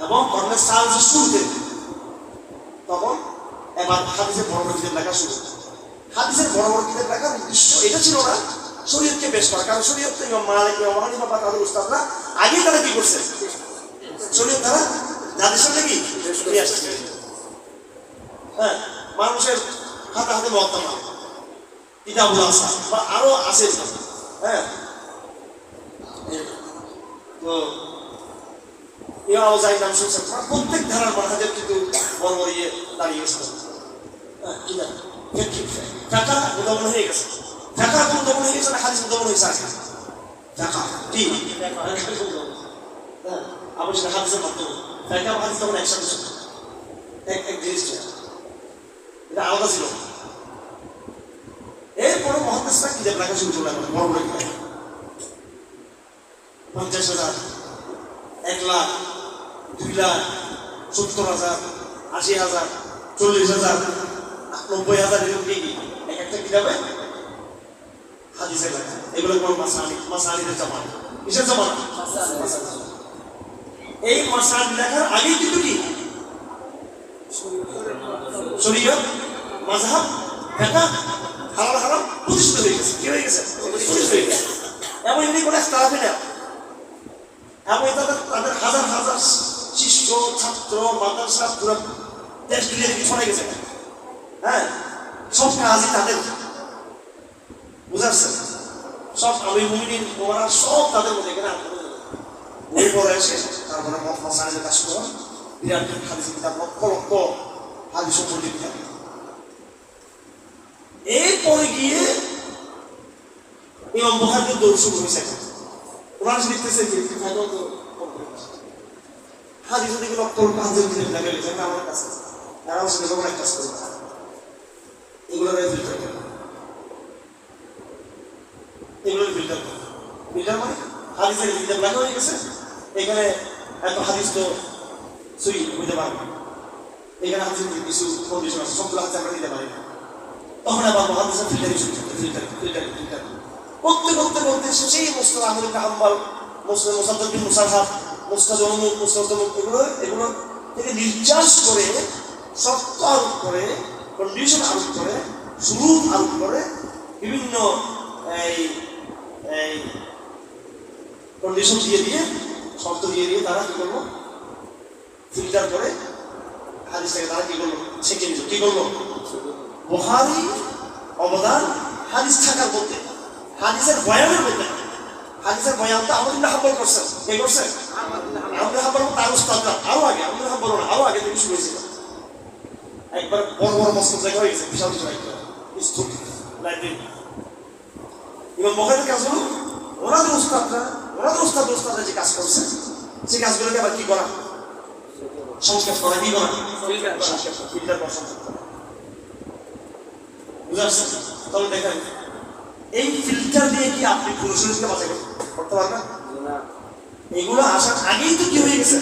এবং কর্ণে সাল যে শুরুতে তখন এবার হাদিসের বড় বড় কিতাব লেখা শুরু। হাদিসের বড় বড় কিতাব লেখা উদ্দেশ্য এটা ছিল না শরীয়তকে পেশ করা, কারণ শরীয়ত তো ইমাম মালিক ইমাম হানিফা বা তাদের উস্তাদরা আগে তারা কি করছে শরীয়ত তারা যাদের সামনে কি নিয়ে আসছে। হ্যাঁ, মানুষের হাতে হাতে মহত্তমা কিতাবুল আসা বা আরো আছে। হ্যাঁ, তো ইমাম আউজাঈর নাম শুনছেন, প্রত্যেক ধারার মানহাজের কিন্তু বড় বড় ইয়ে দাঁড়িয়ে গেছে। হ্যাঁ, কিনা টাকা উদ্ভাবন হয়ে গেছে, টাকা উদ্ভাবন হয়ে গেছে না হাদিস উদ্ভাবন হয়েছে আজকে টাকা কি হ্যাঁ আবার সেটা হাদিসের মাধ্যমে টাকা হাদিস তখন একসাথে ছিল, এক জিনিস এটা আলাদা ছিল। এরপরে মহাদিসরা কিতাব লেখা শুরু করলেন, বড় বড় কিতাব 50,000, 1 লাখ, 2 লাখ, 70,000, 80,000, 40,000, 90,000 এরকম কি এক একটা কিতাবে হাদিসের লেখা। এগুলো কোন মাসালিদের জামানা, কিসের জামানা? এই মাসাল লেখার আগে কিন্তু কি শরীয়ত মাযহাব ফিকহ হালাল হারাম প্রতিষ্ঠিত হয়ে গেছে। কি হয়ে গেছে? প্রতিষ্ঠিত হয়ে গেছে। এমন এমনি কোনো ইখতিলাফই না। এমন তাদের হাজার হাজার শিষ্য ছাত্র মাদ্রাসা পুরো দেশ দুনিয়া থেকে ছড়াই গেছে। হ্যাঁ, সব কাজই তাদের, বুঝাচ্ছে সব আমির মুমিনিন ওরা সব তাদের মধ্যে এখানে বই পড়ে এসে তারপরে মাসাইলের কাজ করা বিরাট হাদিস কিতাব লক্ষ লক্ষ হাদিস সম্পর্কে কিতাব। এরপরে গিয়ে ইমাম বুখারীর দৌড় শুরু হয়েছে। ওনারা লিখতেছে যে হাদিস থেকে লক্ষ লক্ষ হাদিস কিতাব লেখা গেছে আমার কাছে, তারা আসলে যখন এক কাজ করে এগুলো ফিল্টার করে, এগুলো ফিল্টার করে। ফিল্টার মানে হাদিসের কিতাব লেখা হয়ে গেছে, এখানে এত হাদিস তো সই হইতে পারবে, এখানে হাদিসের কিছু কন্ডিশন আছে, সবগুলো হাদিস আমরা নিতে পারি না। তখন আবার হাদিসের ফিল্টারিং শুরু করতে ফিল্টার করতে করতে সেই মুসনাদ আহমদ ইবনে হাম্বল, মুসনাদ মুসাদ্দাদ বিন মুসারহাদ, মুসনাদ অমুক মুসনাদ তমুক এগুলো থেকে নির্যাস করে শর্ত আরোপ করে কন্ডিশন আরোপ করে শুরুত আরোপ করে বিভিন্ন এই কন্ডিশন দিয়ে শর্ত দিয়ে তারা কি করবো ফিল্টার করে হাদিসটাকে তারা কি করলো ছেঁকে নিল। কি করলো? বুখারী অবদান হাদিস থাকার মধ্যে, হাদিসের বয়ানের মধ্যে। হাদিসের বয়ানটা আহমদ ইবনে হাম্বল করছেন। কে করছেন? আহমদ ইবনে হাম্বল। তার উস্তাদরা আরো আগে, আহমদ ইবনে হাম্বল আরো আগে থেকে শুরু হয়েছিল। একবার বড় বড় মসজিদ জায়গা হয়ে গেছে, বিশাল বিশাল স্তূপ লাইব্রেরি। ইমাম বুখারীর কাজ হলো ওনাদের উস্তাদরা যে কাজ করছে সেই কাজগুলোকে আবার কি করা, সংস্কার করা, কি করা, ফিল্টার করা, সংস্কার করা। বুঝতে পারছেন? তাহলে দেখেন এই ফিল্টার দিয়ে কি আপনি পুরো শরীরকে বাঁচাই করতে পারবেন? এগুলো আসার আগেই তো কি হয়ে গেছে।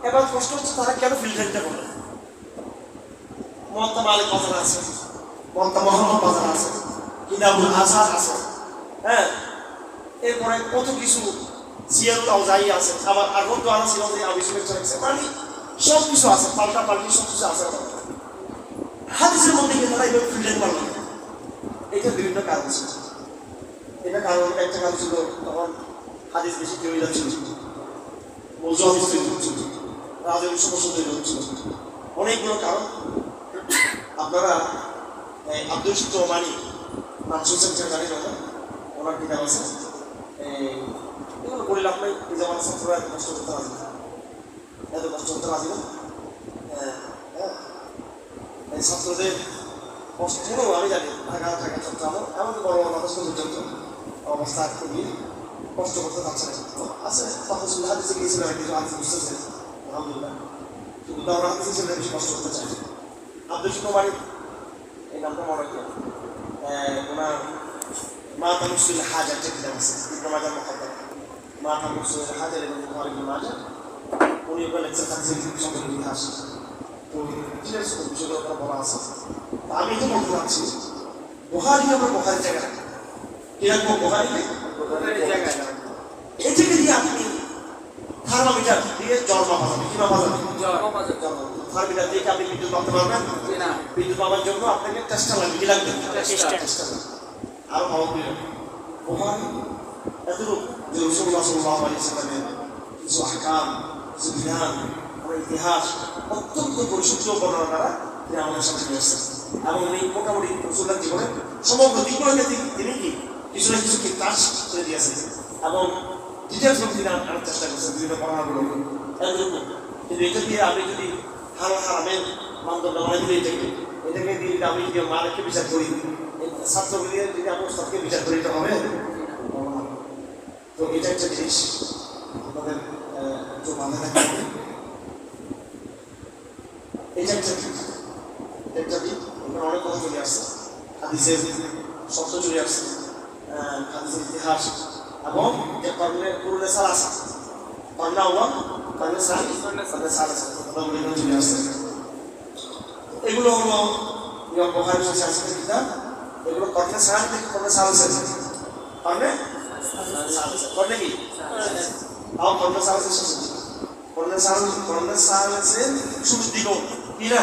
এবার প্রশ্ন হচ্ছে তারা কেন ফিল্টারটা করবে? মুয়াত্তা মালিক বাজার আছে, মুয়াত্তা মুহাম্মদ বাজার আছে, কিতাবুল আসার আছে, হ্যাঁ, এরপরে কত কিছু সিয়ারুল আউজাঈ আছে, আবার আরবদ আনাস ইমামে আবু ইসমাঈল আছে, মানে সব কিছু আছে, পাল্টা পাল্টি সব কিছু আছে। হাদিসের মধ্যে গিয়ে তারা এইভাবে ফিল্টার করলো। এটা বিভিন্ন কারণ ছিল। এটা কারণ একটা কারণ ছিল তখন হাদিস বেশি তৈরি ছিল, মৌজু হাদিস তৈরি হচ্ছিল, রাজের সমস্যা তৈরি হচ্ছিল, অনেকগুলো কারণ। আপনারা আব্দুল শুদ্ধ মানি নাম শুনছেন জানি না, ওনার কিতাব আছে, এগুলো বললে আপনার এই যেমন ছাত্ররা এত কষ্ট করতে রাজি না, এত কষ্ট করতে রাজি না। এই ছাত্রদের কষ্ট আমি জানি, ঢাকা ছাত্র আমার এমনকি বড় বড় মানুষ পর্যন্ত অবস্থা খুবই কষ্ট করতে পারছে না। আছে তখন হাদিসে গিয়েছিল, কিছু হাদিস বুঝতেছে আলহামদুলিল্লাহ, কিন্তু তারা হাদিসে ছেলে বেশি কষ্ট করতে চায়। আব্দুল শুদ্ধ মানি এই নামটা মনে রাখবেন। ওনার মা তামসুল হাজার একটা কিতাব আছে, ইবনে মাজাহ মুকাদ্দাম, মা তামসুল হাজার এবং বুখারী ইবনে মাজাহ উনি ওখানে লেকচার থাকছে সম্পর্কে ইতিহাস, তো ডিটেলস বিষয়গুলো ওখানে বলা আছে। আমি তো বলতে পারছি বুখারী আমরা বুখারী জায়গা রাখি, কি রাখবো? বুখারীকে জায়গায় রাখবো। এই থেকে দিয়ে আপনি থার্মোমিটার দিয়ে জ্বর মাপা যাবে, কি মাপা যাবে? থার্মোমিটার দিয়ে আপনি বিদ্যুৎ মাপতে পারবেন না। বিদ্যুৎ মাপার জন্য আপনাকে টেস্টার লাগবে, কি লাগবে? টেস্টার। আরো ভালো করে বুখারী এতটুকু যে রাসূলুল্লাহ সাল্লাল্লাহু আলাইহি ওয়াসাল্লামের কিছু আহকাম, কিছু বিধান, ইতিহাস অত্যন্ত পরিশুদ্ধ বর্ণনা দ্বারা তিনি আমাদের সাথে নিয়ে আসছেন, এবং উনি মোটামুটি রাসূলুল্লাহ জীবনে সমগ্র দিকগুলোকে তিনি কি কিছু না কিছু কি টাচ করে দিয়েছেন, এবং ডিটেলস তিনি আনার চেষ্টা করছেন বিভিন্ন বর্ণনাগুলো। কিন্তু এটা দিয়ে আমি যদি হারামের মানদণ্ড বানাই দিই, এটাকে দিয়ে আমি যদি মালিককে বিচার করি, ছাত্রকে দিয়ে যদি আমি ওস্তাদকে বিচার করি, এটা হবে? তো এটা একটা জিনিস আমাদের একটু মাথায় রাখতে হবে। এটা একটা দিক, ওখানে অনেক কথা চলে আসছে, হাদিসের শব্দ চলে আসছে, হাদিসের ইতিহাস, এবং যে কুরুনে সালাসা, কর্ণা ওয়ান কর্ণে সালাসা কথাগুলো এখানে চলে আসছে। এগুলো হলো ইমাম বুখারীর সাথে কিতাব, এগুলো কর্ণে সালাসা থেকে কর্ণে সালাসা, কর্ণে কর্ণে কি আর কর্ণে সালাসা শেষ, কর্ণে সালাসের শুরুর দিকেও কি না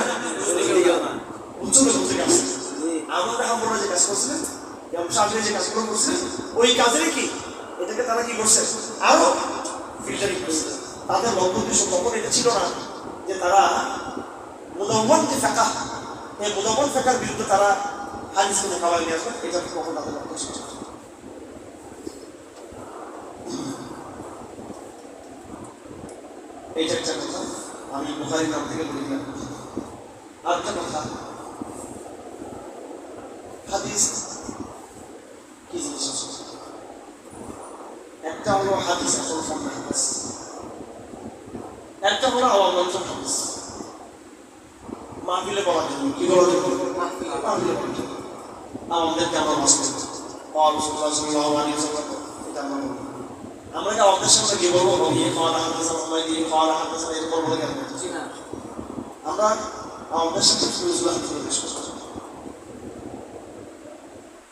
উচ্চতা থেকে আসছে। আমাদের হামরা যে কাজ করছিলেন, সামনে যে কাজগুলো করছিলেন, ওই কাজেরই কি এটাকে তারা কি করছে আরো ফিল্টারিং করছে। তাদের লক্ষ্য উদ্দেশ্য কখন এটা ছিল না যে তারা মুদাওয়ান যে ফিকহ, এই মুদাওয়ান ফিকহের বিরুদ্ধে তারা হাদিসকে মোকাবেলা নিয়ে আসবে, এটা কখন তাদের লক্ষ্য ছিল। এইটা একটা কথা আমি বুখারীর নাম থেকে বলে দিলাম। আরেকটা কথা, হাদিস কি জিনিস আছে? একটা হলো হাদিস আসল ফর্মে হাদিস, একটা হলো আওয়াম মানুষের হাদিস, মাহফিলে বলার জন্য, কি বলার জন্য? মাহফিলে বলার জন্য আমাদেরকে আমরা মাসে রাসূলুল্লাহ সাল্লাল্লাহু আলাইহি ওয়াসাল্লাম, এটা আমরা বলবো। আমরা কি আমাদের সামনে কি বলবো? গিয়ে খাওয়া হাদিস দিয়ে খাওয়া হাদিস এরকম বলে কেন? আমরা আমাদের সাথে রাসূলুল্লাহ পেশ করব।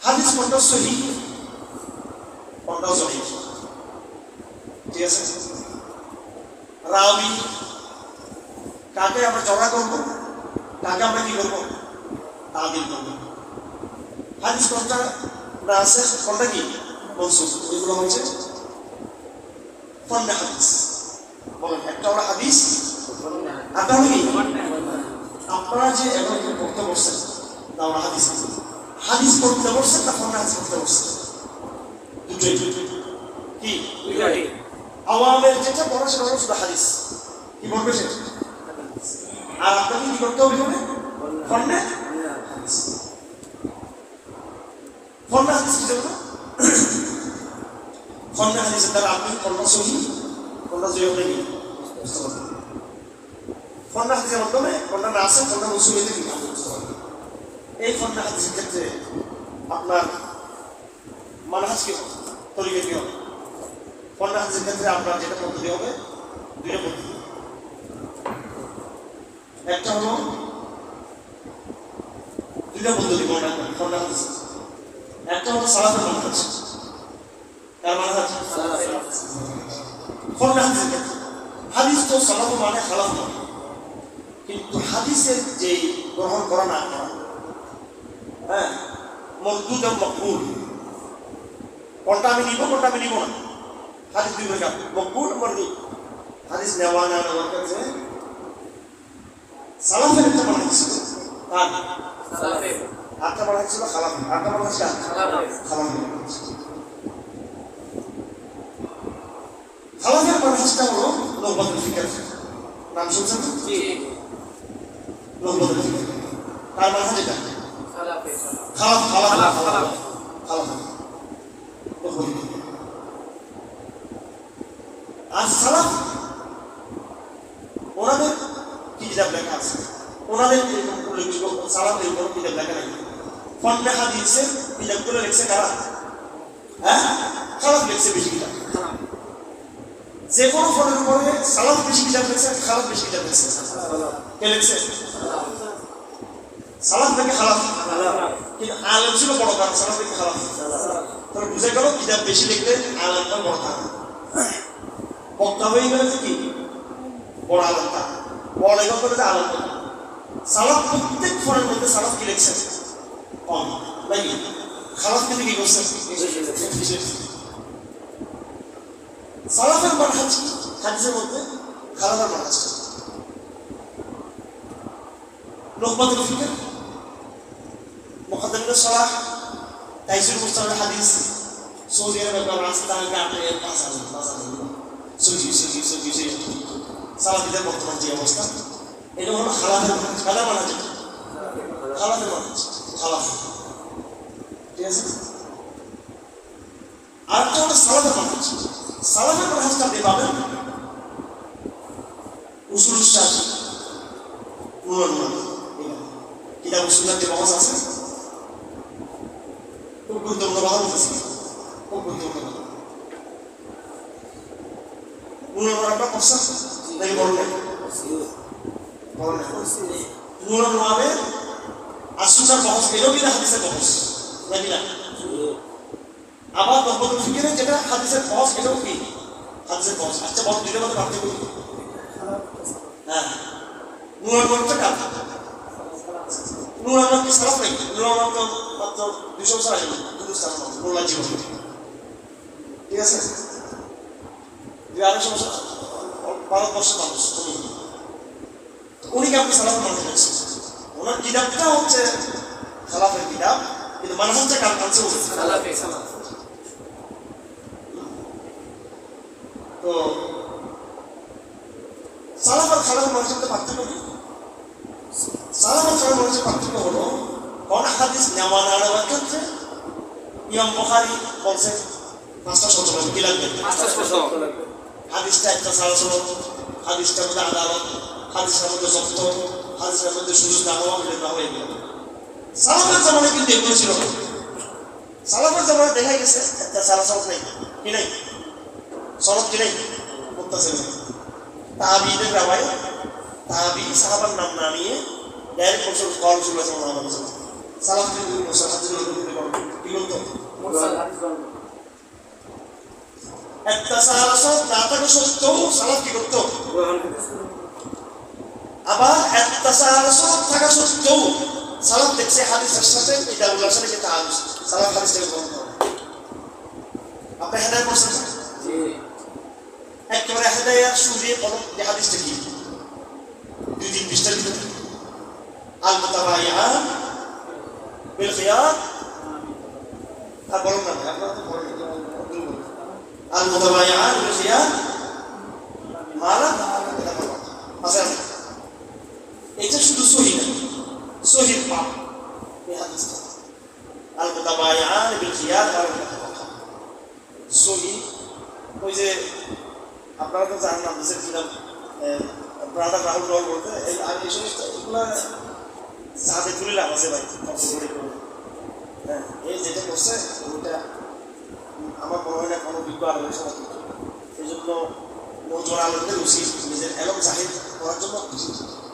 হাদিস কোনটা সহিহ, কোনটা জয়ীফ, ঠিক আছে? রাবি কাকে আমরা জড়া করবো, কাকে আমরা কি করবো? তাবিল করবো। হাদিস কোনটা না আছে, কোনটা কি মনসুখ, এগুলো হচ্ছে ফন্ডা হাদিস। বলেন একটা হলো হাদিস, একটা হলো কি? আপনারা যে এখন পড়তে বসছেন না, আমরা হাদিস হাদিস পড়তে বসছেন না ফন্ডা হাদিস পড়তে বসছেন? দুটোই কি? আওয়ামের যেটা পড়া সেটা হলো শুধু হাদিস, কি বলবে সেটা, আর আপনাকে কি করতে হবে? ফন্ডা হাদিস। ফন্ডা হাদিস কি জানো? ফন্ডা হাদিসের দ্বারা আপনি কোনটা সহিহ কোনটা জয়ীফ নাকি বুঝতে পারবেন। ফন্ডা হাদিসের মাধ্যমে কোনটা না আছে, কোনটা মুসলিম কি বুঝতে পারবেন। এই ফন্ডা হাদিসের ক্ষেত্রে আপনার মানহাজ কি হবে, তরিকা কি হবে? ফন্ডা হাদিসের ক্ষেত্রে আপনার যেটা পদ্ধতি হবে, দুইটা পদ্ধতি। একটা হলো দুইটা পদ্ধতি ফন্ডা হাদিস, একটা হলো সালাফের মানহাজ। কার মানহাজ? ফন্ডা হাদিসের ক্ষেত্রে হাদিস তো সালাফ মানে খালাফ মানে, কিন্তু হাদিসের যে গ্রহণ করা না করা, হ্যাঁ, মরদুদ এবং মকবুল, কোনটা আমি নিব কোনটা আমি নিব না। হাদিস দুই প্রকার, মকবুল মরদুদ। হাদিস নেওয়া না নেওয়ার ক্ষেত্রে সালাফের একটা মানহাজ ছিল, তার সালাফের আটটা মানহাজ ছিল, খালাফের আটটা মানহাজ কার? খালাফের খালাফের মানহাজটা হলো নওবাতুল ফিকর। নাম শুনছেন? জি, নওবাতুল ফিকর। তার মানহাজ এটা খালাফের খালাফ খালাফ খালাফ খালাফ। আর সালাফ ওনাদের কি কিতাব লেখা আছে? ওনাদের সালাফ এর কোনো কিতাব লেখা নাই। ফন্ডা হাদিসের কিতাবগুলো লিখছে কারা? হ্যাঁ, খালাফ লিখছে বেশি কিতাব। যে কোনো ফলের উপরে সালাফ বেশি কিতাব লিখছে, খালাফ বেশি কিতাব লিখছে। কে লিখছে? সালাফ নাকি খালাফ? কিন্তু আলেম ছিল বড় কারণ, সালাফ নাকি খালাফ? তাহলে বুঝে গেল কিতাব বেশি লিখলে আলেমটা বড় কারণ, বক্তা হয়ে গেলে যে কি বড় আলেমটা, বড় লেখক করে যে আলেমটা। সালাফ প্রত্যেক ফলের মধ্যে সালাফ কি লিখছে? কম নাকি? খালাফ কিন্তু কি করছে? সালাফের মানহাজ কি? হাদিসের মধ্যে খালাফের মানহাজ কি? লোকমাতুল ফিকর, মুকাদ্দিমাতুস সালাহ, তাইসির মুস্তালাহ হাদিস, সৌদি আরবের রাস্তা ঘাটে বাজার সুজি সালাফিদের বর্তমান যে অবস্থা, এটা হলো খালাফের মানহাজ। খালাফের মানহাজ, খালাফের মানহাজ, খালাফ, ঠিক আছে। আরেকটা হলো সালাফের মানহাজ। সালাফের মানহাজটা আপনি পাবেন উসুলুস শাফি, কিতাব উসুলের যে বহস আছে, খুব গুরুত্বপূর্ণ কথা বলতেছি, খুব গুরুত্বপূর্ণ কথা। আপনার করছেন নাকি বলেন নাই? আসুনার বহস, এটাও কিনা হাদিসের বহস নাকি না? আবার লোকমাতুল ফিকরে যেটা হাদিসের বহস, এটাও কি হাদিসের বহস। আচ্ছা বল, দুইটার মধ্যে পার্থক্য কি? হ্যাঁ, নুরান বলতে কার? নুরান কি সালাফ নাকি? নুরান তো মাত্র 200 বছর আগে হিন্দুস্তান মোল্লা জীবন, ঠিক আছে। 200 বছর ভারতবর্ষের মানুষ উনি কি আপনি সালাফের মানুষ বলছেন? ওনার কিতাবটা হচ্ছে খালাফের কিতাব, কিন্তু মানহাজটা কার কাছে বলছে? তো সালাফ আর খালাফের মানুষের পার্থক্য কি? সালাফ আর খালাফের মানুষের পার্থক্য হলো কোন হাদিস নেওয়া না নেওয়ার ক্ষেত্রে ইমাম বুখারী বলছে 5টা শর্ত কি লাগবে? 5টা শর্ত। হাদিসটা একটা সালাসল, হাদিসটার মধ্যে আদালত, হাদিসের মধ্যে জব্দ, হাদিসের মধ্যে সুযোগ না হওয়া, মিলে না হয়ে গেল। সালাফের জামানায় কিন্তু এগুলো ছিল না। সালাফের জামানায় দেখা গেছে একটা সালাসল নেই, কি নাই? সনদ কি নাই? মুত্তাসিল নেই। তাহাবীদের রাওয়ায়, তাহাবী সাহাবার নাম না নিয়ে ডাইরেক্ট বলছিল কল সাল্লাল্লাহু আলাইহি ওয়াসাল্লাম। সালাফ কিন্তু মুরসাল হাদিসের কি বলতো? মুরসাল হাদিস বলতো। একটা সালাসল না থাকা সত্ত্বেও সালাফ কি করতো? আবার একটা সালাসল থাকা সত্ত্বেও সালাফ দেখছে হাদিসের সাথে এটা উল্লার সাথে যেটা হাদিস, সালাফ হাদিসটাকে গ্রহণ করে। আপনি হেদায়েত করছেন না? একেবারে হেদায়েত শুনিয়ে বলো যে হাদিসটা কি? 2-3 পৃষ্ঠার ভিতরে আল মুতাবাইআন বিল খিয়ার, আর বলুন না আপনারা তো বলেন আল মুতাবাইআন বিল খিয়ার মালা আচ্ছা, এটা শুধু সহিহ না, সহিহ পাপ এই হাদিসটা আল মুতাবাইআন বিল খিয়ার আর সহিহ। ওই যে আপনারা তো জানেন হাদিসের কিতাব ব্রাদার রাহুল রল বলতে এই সমস্ত এগুলো সাথে তুলে লাভ আছে ভাই, হ্যাঁ। এই যেটা করছে ওইটা আমার মনে হয় না কোনো বিজ্ঞ আলোচনা সমস্ত, এই জন্য নজর আলোদের উচিত নিজের এলম জাহির করার জন্য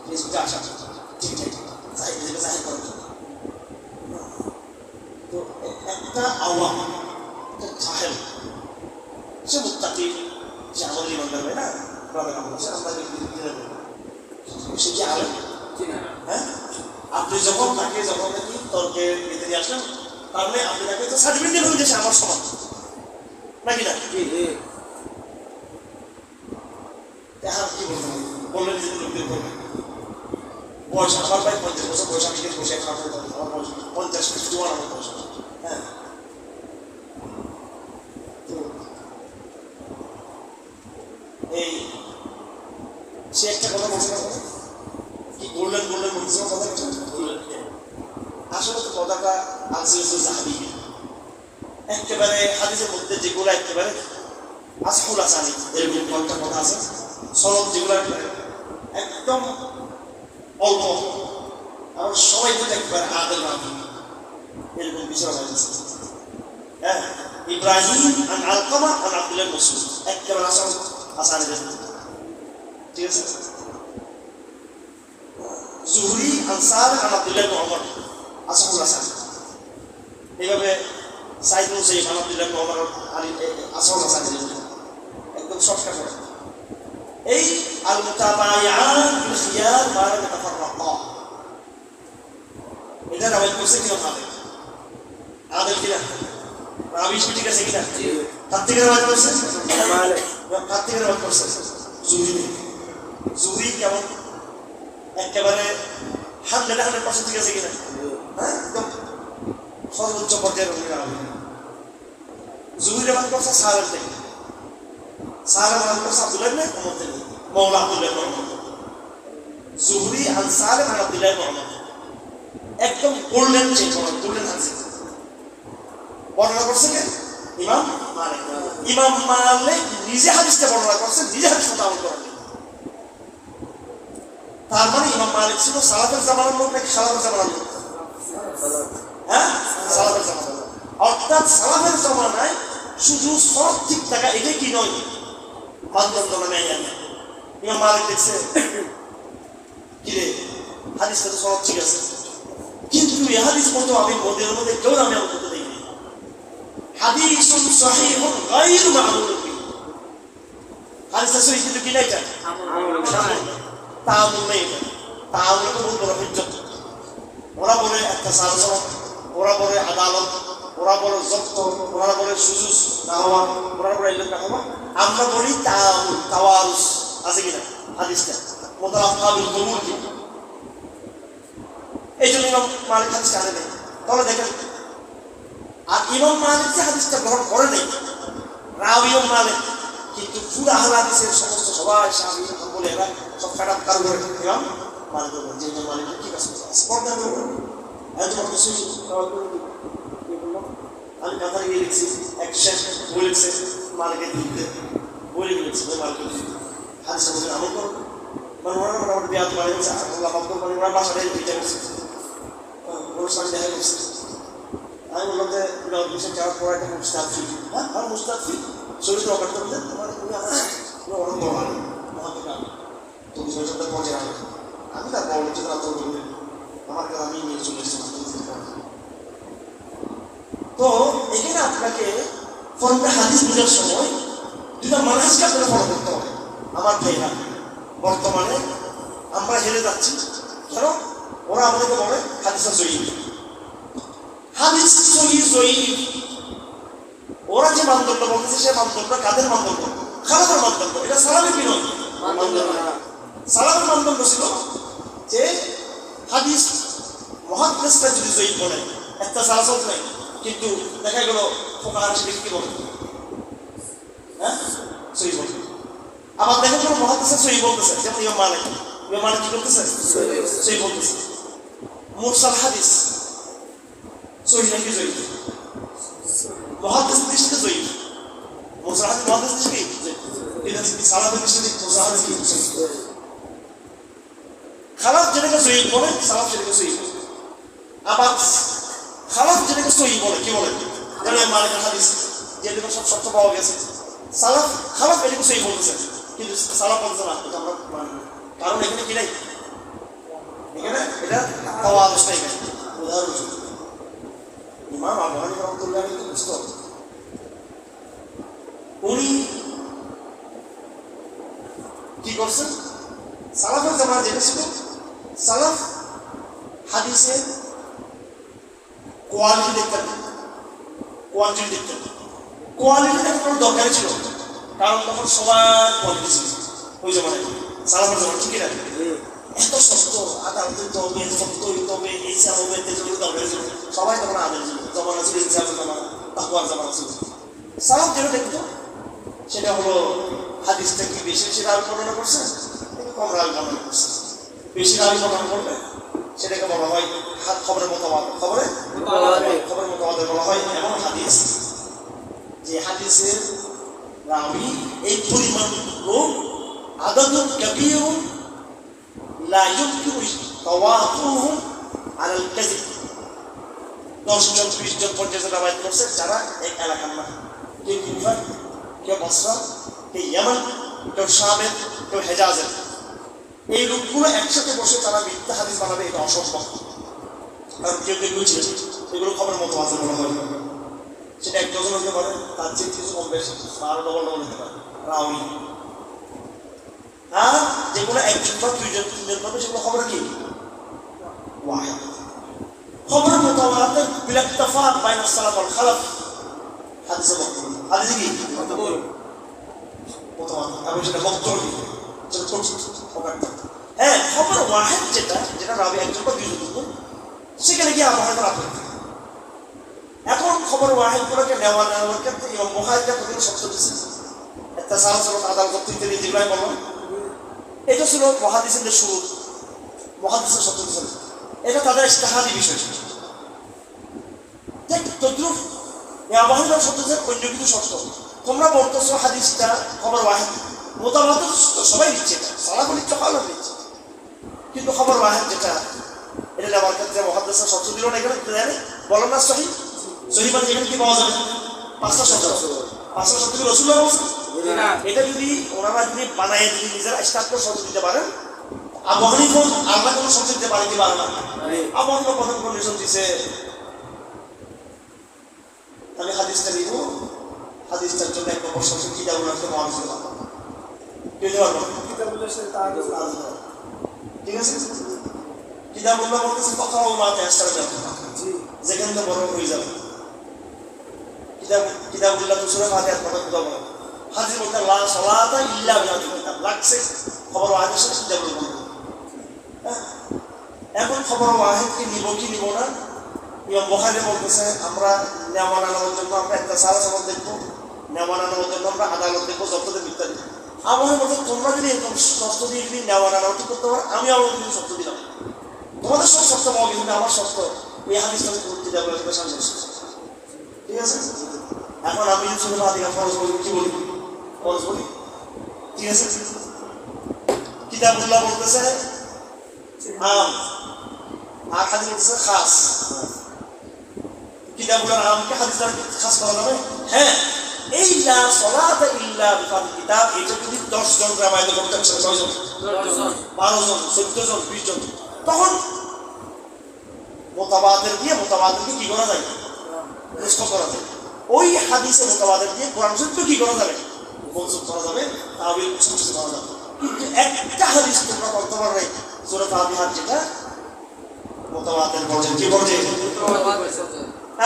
ফেসবুকে আসা, ঠিক ঠিক জাহির নিজেকে জাহির করার জন্য। তো একটা আওয়াম জাহেল, সে মুত্তাকি, সে আমাদের ইমানদার হয় না, সে কি আলেম? হ্যাঁ, আপনি যখন তাকে যখন নাকি তর্কে নিতে নিয়ে আসলেন, তাহলে আপনি তাকে তো সার্টিফিকেট হয়ে যাচ্ছে আমার সমান নাকি না? এখন কি বলবেন? বললেন যে লোকদের করবেন বয়স আমার প্রায় 50 বছর বয়স, আমি বসে খাবো, আমার বয়স 50-51 আমার বয়স। হ্যাঁ, এই সে একটা কথা বলছে কি বললেন বলতেছে কথা, আসলে তো কথাটা জাহাবি একেবারে হাদিসের মধ্যে যেগুলো একেবারে আসফুল আসানি, এরকম কয়েকটা কথা আছে সনদ যেগুলো একদম অল্প, আর সবাই কিন্তু একবার আদেল রাখি এরকম বিষয় হয়েছে। হ্যাঁ, ইব্রাহিম আন আলকামা আন আব্দুল্লাহ মাসউদ একেবারে আসল হাসানের, ঠিক আছে। জুহরি আনসার আন আব্দুল্লাহ ইবনে ওমর আসাহুল হাসান, এইভাবে সাইদ মুসাইব আন আব্দুল্লাহ ইবনে ওমর আলী আসাহুল হাসান, একদম শর্টকাট করে। এই আল মুতাবায়ান বিল খিয়ার মা লাম ইয়াতাফাররাকা, এটা রাওয়ায়াত করছে কি হবে আদেল কিনা রাবিশ ঠিক আছে কিনা, তার থেকে রাওয়ায়াত করছে তার থেকে রাওয়ায়াত করছে জুহরি। জুহরি কেমন একেবারে 100% ঠিক আছে কিনা, হ্যাঁ একদম সর্বোচ্চ পর্যায়ের হবে। জুহরি রাওয়ায়াত করছে সাহাবের থেকে, সাহাবা রাওয়ায়াত করছে আব্দুল্লাহ ইবনে ওমর থেকে, মাওলা আব্দুল্লাহ ইবনে ওমর। জুহরি আন সালেম আন আব্দুল্লাহ ইবনে ওমর, একদম গোল্ডেন চেন, গোল্ডেন হাদিস বর্ণনা করছে কে? ইমাম মালিক। ইমাম মালিক নিজে হাদিসটা বর্ণনা করছে, নিজে হাদিসটা আমল করেন। তার মানে ইমাম মালিক ছিল সালাফের জামানার লোক নাকি সালাফের জামানার লোক? হ্যাঁ, সালাফের জামানার। অর্থাৎ সালাফের জামানায় শুধু সব ঠিক থাকা এটা কি নয়, মানদণ্ড না নেই। ইমাম মালিক দেখছে কি রে হাদিসটা তো সব ঠিক আছে, কিন্তু এই হাদিস মতো আমি মদের মধ্যে কেউ আমি আমল করতে দেখিনি। হাদিসুন সহিহুন গায়রু মা'মুলুন বিহি, হাদিসটা সহিহ কিন্তু কি নাই এটা তাআমুল নেই, তাআমুল তো বহুত বড় হিজ্জত। ওরা বলে একটা সালসা, ওরা বলে আদালত, ওরা বলে জব্ত, ওরা বলে সুজুজ দাওয়া, ওরা বলে ইল্লাত দাওয়া। আমরা বলি তাআমুল, তাওয়ারুস আছে কিনা হাদিসটা মুতাআফাবিল কবুল কি। এই জন্য ইমাম মালিক হাদিসটা আনে নেই। তাহলে দেখেন, আর ইমাম মালিক যে হাদিসটা গ্রহণ করে নেই, রাওয়িও মালিক, কিন্তু পুরা আহলে হাদিসের সমস্ত সবাই শাফিঈ বলে এরা সব কাটা কার করে ইমাম মালিক বলে যে ইমাম মালিক কি কাজ করছে স্পর্ধা করে এত কিছু। আমি কথা গিয়ে লিখছি, এক শেখ বই লিখছে মালিকের বিরুদ্ধে, বই লিখছে মালিকের বিরুদ্ধে হাদিসের মধ্যে আমল করো, মানে ওরা মোটামুটি বিয়াদ বাড়ি গেছে, আল্লাহ মাফ করবেন, ওরা বাসাটাই দিতে গেছে, অনুষ্ঠান দেখা গেছে। আমি বললাম যে বিষয় যাওয়ার পর একটা মুস্তাফি, হ্যাঁ আর মুস্তাফি শরীর অকাট করতে তোমার অনেক বড় আলো মহাপিতা তো বিষয়টা পৌঁছে আলো। আমি তার বড় নিচে তার তোর বললেন আমার কাছে আমি নিয়ে চলে এসেছিলাম। তো এখানে আপনাকে ফর্মে হাদিস বোঝার সময় দুটা মানুষকে আপনাকে ফলো করতে হবে। আমার ভাইরা বর্তমানে আমরা হেরে যাচ্ছি, কেন ওরা আমাদেরকে বলে হাদিসটা জয়ীফ, হাদিস সহিহ জয়ীফ। ওরা যে মানদণ্ড বলতেছে সে মানদণ্ড কাদের মানদণ্ড? খারাপের মানদণ্ড। এটা সালামের কি নয় মানদণ্ড না। সালামের মানদণ্ড ছিল যে হাদিস মুহাদ্দিসরা যদি জয়ীফ বলে একটা সালাসল নাই, কিন্তু দেখা গেল ফোকাহা সেটা কি বলে, হ্যাঁ সহিহ বলে। আবার দেখা গেল মুহাদ্দিসরা সহিহ বলতেছে, যেমন ইমাম মালিক, ইমাম মালিক কি বলতেছে সহিহ বলতেছে। মুরসাল হাদিস সহিহ নাকি জয়ীফ? মুহাদ্দিস দৃষ্টিতে জয়ীফ, মুরসাল হাদিস মুহাদ্দিস দৃষ্টি এটা কি সালাফের দৃষ্টিতে মুরসাল হাদিস কি খারাপ যেটাকে জয়ীফ বলে সালাফ সেটাকে সহিহ বলে। আবার খারাপ যেটাকে সহিহ বলে কি বলে, যেমন মালিকের হাদিস যেটাকে সব শর্ত পাওয়া গেছে, সালাফ খারাপ এটাকে সহিহ বলতেছে, কিন্তু সালাফ বলছে না এটা আমরা মানি না। কারণ এখানে কি নাই, এখানে এটা তাওয়ারুস নাই। উদাহরণস্বরূপ ইমাম আবু হানিফা রাহমাতুল্লাহ আলাইহি বুঝতো, উনি কি করছেন, সালাফের জামানা যেটা ছিল, সালাফ হাদিসের কোয়ালিটি দেখতেন, কোয়ান্টিটি দেখতেন। কোয়ালিটি দেখার কোনো দরকারই ছিল, কারণ তখন সবার কোয়ালিটি ছিল ওই জামানায়, সালাফের জামানা ঠিকই রাখে। এত শক্ত আদালত দিতে হবে, শক্ত হইতে হবে, ইচ্ছা হবে, তেজগুলো দরকার ছিল, সবাই তখন আদালত ছিল, জমানা ছিল ইচ্ছার জামানা, তাকওয়ার জামানা ছিল। সালাফ যেটা দেখতো সেটা হলো হাদিসটা কি বেশি বেশি রাবি বর্ণনা করছে, কম রাবি বর্ণনা করছে। বেশি রাবি বর্ণনা করবে সেটাকে বলা হয় খবরের মতবাদ, খবরের মতবাদে বলা হয় এমন হাদিস যে হাদিসের রাবি এই পরিমাণ লোক আদাদুন কাবীরুন লা ইউমকিনু তাওয়াতুহুম আলাল কাযিব, 10 জন 20 জন পর্যন্ত রাওয়ায়াত করছে যারা এক এলাকার না, কেউ কুফা, কেউ বসরা, কেউ ইয়ামান, কেউ শামের, কেউ হেজাজের। এই লোকগুলো একসাথে বসে তারা মিথ্যা হাদিস বানাবে, এটা অসম্ভব। কারণ কেউ কেউ বুঝছে এগুলো খবরের মতো আছে মনে হয়, সেটা এক ডজন হতে পারে, তার চেয়ে কিছু কম বেশি, আরো ডবল ডবল হতে পারে রাউই। আর যেগুলো একজন বা দুইজন তিনজন পাবে সেগুলো খবর কি ওয়াহিদ। খবরের মুতাওয়াতির বিলা ইত্তিফাক বাইনা সালাফ ওয়াল খালাফ, হাদিসে বক্তব্য, হাদিসে কি মুতাওয়াতির, এবং সেটা বক্তব্য, সেটা ছোট। হ্যাঁ, খবর ওয়াহিদ যেটা রাবি একজন বা দুইজন, সেখানে গিয়ে আবহাওয়ার আপত্তি। এখন খবর ওয়াহিদ গুলোকে নেওয়ার ক্ষেত্রে ইমাম বুখারীকে প্রথমে শর্ত দিয়েছে, একটা সালসালাত আদাল করতে ইত্যাদি যেগুলাই বললাম, এটা ছিল মুহাদ্দিসিনদের শুরু, মুহাদ্দিসের শর্ত দিয়েছেন, এটা তাদের ইজতিহাদি বিষয় ছিল। ঠিক তদ্রুপ আবহাওয়ার শর্ত দিয়েছেন অন্য কিছু শর্ত। তোমরা বলতেছো হাদিসটা খবর ওয়াহিদ, মুতাওয়াতির তো সবাই নিচ্ছে, সালাফুল ইত্তিফাক নিচ্ছে, কিন্তু খবর ওয়াহিদ যেটা, এটা নেওয়ার ক্ষেত্রে মুহাদ্দিসের শর্ত দিল না। এখানে জানি বলেন না সহিহ, সহিহ মানে এখানে কি পাওয়া যাবে? পাঁচটা শর্ত কি রাসূলুল্লাহ বলেছেন? এটা যদি ওনারা যদি বানায় যদি নিজেরা ইস্তাদকে শর্ত দিতে পারেন, আবু হানিফা আলাদা কোনো শর্ত দিতে পারে কি পারে না? আবু হানিফা প্রথম কন্ডিশন দিছে, আমি হাদিসটা নিব, হাদিসটার জন্য এক নম্বর শর্ত কিতাবুল আছে মুহাদ্দিস বানাবো, কিতাবুল আছে তার ঠিক আছে। কিতাবুল্লাহ বলতেছে ফাকাউ মা তায়াসসারা মিনাল, যেখানে তো বড় হয়ে যাবে। কিতাবুল্লাহ তো সূরা ফাতিহার কথা খুদা বলে, হাদিস বলতে লা সালাতা ইল্লা বিহাদিল কিতাব, লাগছে খবর ওয়াহিদের সাথে কিতাবুল বলতে। এখন খবর ওয়াহিদকে নিব কি নিব না, ইমাম বুখারী বলতেছে আমরা নেওয়ান আনানোর জন্য আমরা একটা সালাসালাত দেখবো, নেওয়ান আনানোর জন্য আমরা আদালত দেখবো, জব্দের ইত্যাদি। আমার বলতে তোমরা যদি এরকম শর্ত দিয়ে যদি নেওয়ান আনানো ঠিক করতে পারো, আমি আমার কিন্তু শর্ত দিলাম, তোমাদের সব শর্ত পাওয়া কিন্তু আমার শর্ত এই হাদিসটা কিতাবুল আছে সামনে, ঠিক আছে। এখন আমি যদি ফাতিহা ফরজ বলি, কি বলি? ফরজ বলি, ঠিক আছে। কিতাবুল্লাহ বলতেছে আম, আর হাদিস বলতেছে খাস। কিতাবুল্লাহ আমকে হাদিস দ্বারা খাস করা যাবে? হ্যাঁ, এই লা সালাতা ইল্লা বিফাতিল কিতাব, এটা যদি 10 জন রামায়িত করতে 6 জন 12 জন 14 জন 20 জন, তখন মুতাওয়াতিরকে কি করা যায়? মুসখ করা যায়। ওই হাদিসে মুতাওয়াতির দিয়ে কোরআন শরীফ কি করা যাবে? মনসুখ করা যাবে, তাওয়িল কিছু করা যাবে। কিন্তু একটা হাদিস তোমরা বলতে পারবে সূরা ফাতিহার যেটা মুতাওয়াতির পর্যায়ে, কি পর্যায়ে?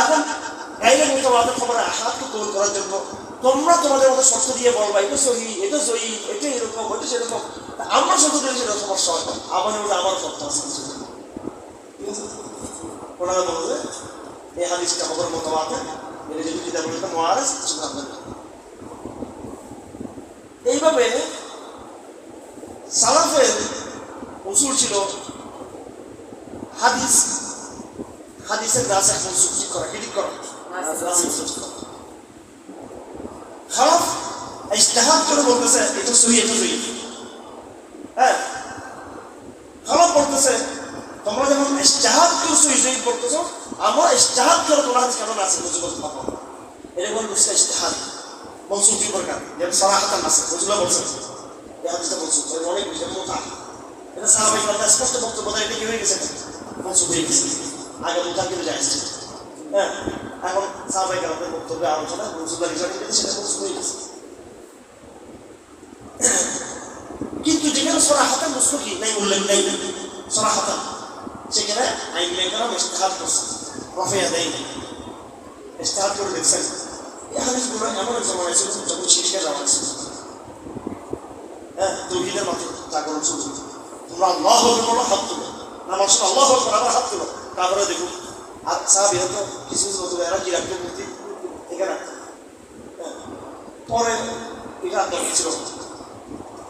এখন গাইরে মুতাওয়াতির খবর আহাদকে কবুল করার জন্য তোমরা তোমাদের মতো শর্ত দিয়ে বলবা এটা সহিহ, এটা সহিহ, এটা এরকম, এটা সেরকম। আমরা শর্ত দিলে সেটা সমস্যা হয়, আমার শর্ত আছে, ওনারা বলবে এই হাদিসটা খবর মুতাওয়াতির, এটা যদি কিতাবুল মুআরাজ কিছু না করে। এইভাবে সালাফের উসুল ছিল হাদিসের নাসিখ মানসুখ ঠিক করা, কি ঠিক করা? খালাফ ইজতিহাদ করে বলতেছে এটা সহিহ, এটা সহিহ। হ্যাঁ, খালাফ বলতেছে তোমরা যখন ইজতিহাদ করে সহিহ বলতেছো, আমরা ইজতিহাদ করে তোমার হাদিস কেন নাসিখ মানসুখ পাবো? এটা বলতেছে ইজতিহাদ মানসুখ কি প্রকার, যেমন সারাহাতান নাসিখ রাসূলুল্লাহ বলেছেন এই হাদিসটা মানসুখ, অনেক বিষয় মুতা, এটা সাহাবায়ে কেরামদের স্পষ্ট বক্তব্য, এটা কি হয়ে গেছে? মানসুখ হয়ে গেছে। আগে মুতা কিন্তু জায়েজ। হ্যাঁ, এখন সাহাবায়ে কেরামদের বক্তব্যে আলোচনা রাসূলুল্লাহ রিজাল্ট দিয়েছে, সেটা মানসুখ হয়ে গেছে। কিন্তু যেখানে সারাহাতান মানসুখ নাই, উল্লেখ নাই সারাহাতান, সেখানে আইনে কেরাম ইজতিহাদ করছে, রফিয়া দেয় ইজতিহাদ করে দেখছেন। এই হাদিসগুলো এমন এক জমানা ছিল যখন শিরকের জামানা ছিল। হ্যাঁ, তাওহীদের মাত্র জাগরণ শুরু, তোমরা আল্লাহু আকবার বলো, হাত তুলো, নামাজ শুনে আল্লাহু আকবার আবার হাত তুলো, তারপরে দেখুন। আর সাহাবীরা তো কিছু বলতো এরা কি রাখতো মূর্তি এখানে, পরে এটা দরকার ছিল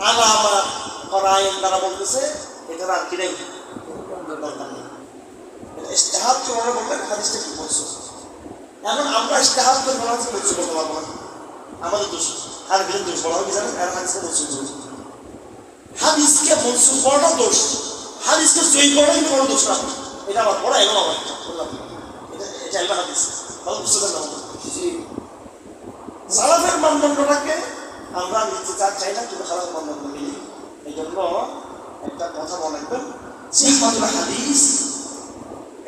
আলামা করায়েন, তারা বলতেছে এটা আর কি নেই, দরকার নেই। ইজতিহাদ করে ওরা বললেন হাদিসটা কি বলছো। এখন আমরা ইজতিহাদ করে বলা হচ্ছে বলছি বলতে পারবো না, আমাদের দোষ, আর বিরোধ দোষ বলা হবে জানেন, আর হাদিসকে মনসুখ দোষ, হাদিসকে মনসুখ করাটা দোষ, হাদিসকে সহিহ করাটা কিন্তু কোনো দোষ না। এটা আমার পড়া এলো আমার বললাম, এটা এলবা হাদিস ভালো বুঝতে পারলাম। সালাফের মানদণ্ডটাকে আমরা নিতে চাই না, কিন্তু খারাপ মন্তব্য মিলি। এই জন্য একটা কথা মনে রাখবেন, সিহহাতুল হাদিস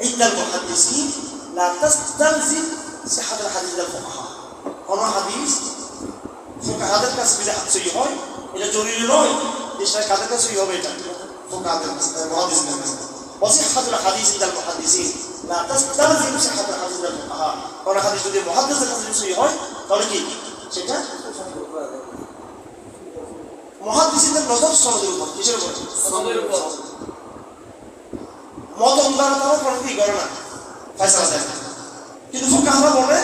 ইনদাল মুহাদ্দিসিন লা তাস্তালজিম সিহহাতুল হাদিস ইনদাল ফুকাহা। কোন হাদিস ফুকাহাদের কাছে যদি সহি হয়, এটা জরুরি নয় যে সেটা কাদের কাছে সহি হবে, এটা ফুকাহাদের কাছে, মুহাদ্দিসদের কাছে। ওয়াসিহহাতুল হাদিস ইনদাল মুহাদ্দিসিন লা তাস্তালজিম সিহহাতুল হাদিস ইনদাল ফুকাহা। কোন হাদিস যদি মুহাদ্দিসদের কাছে সহি হয়, তাহলে কি সেটা মুহাদ্দিসিনদের নজর সনদের উপর, কিসের উপর? সনদের উপর। মত অনুযায়ী তারা কোনো কি করে না, ফয়সালা দেয়। কিন্তু ফুকাহারা বলে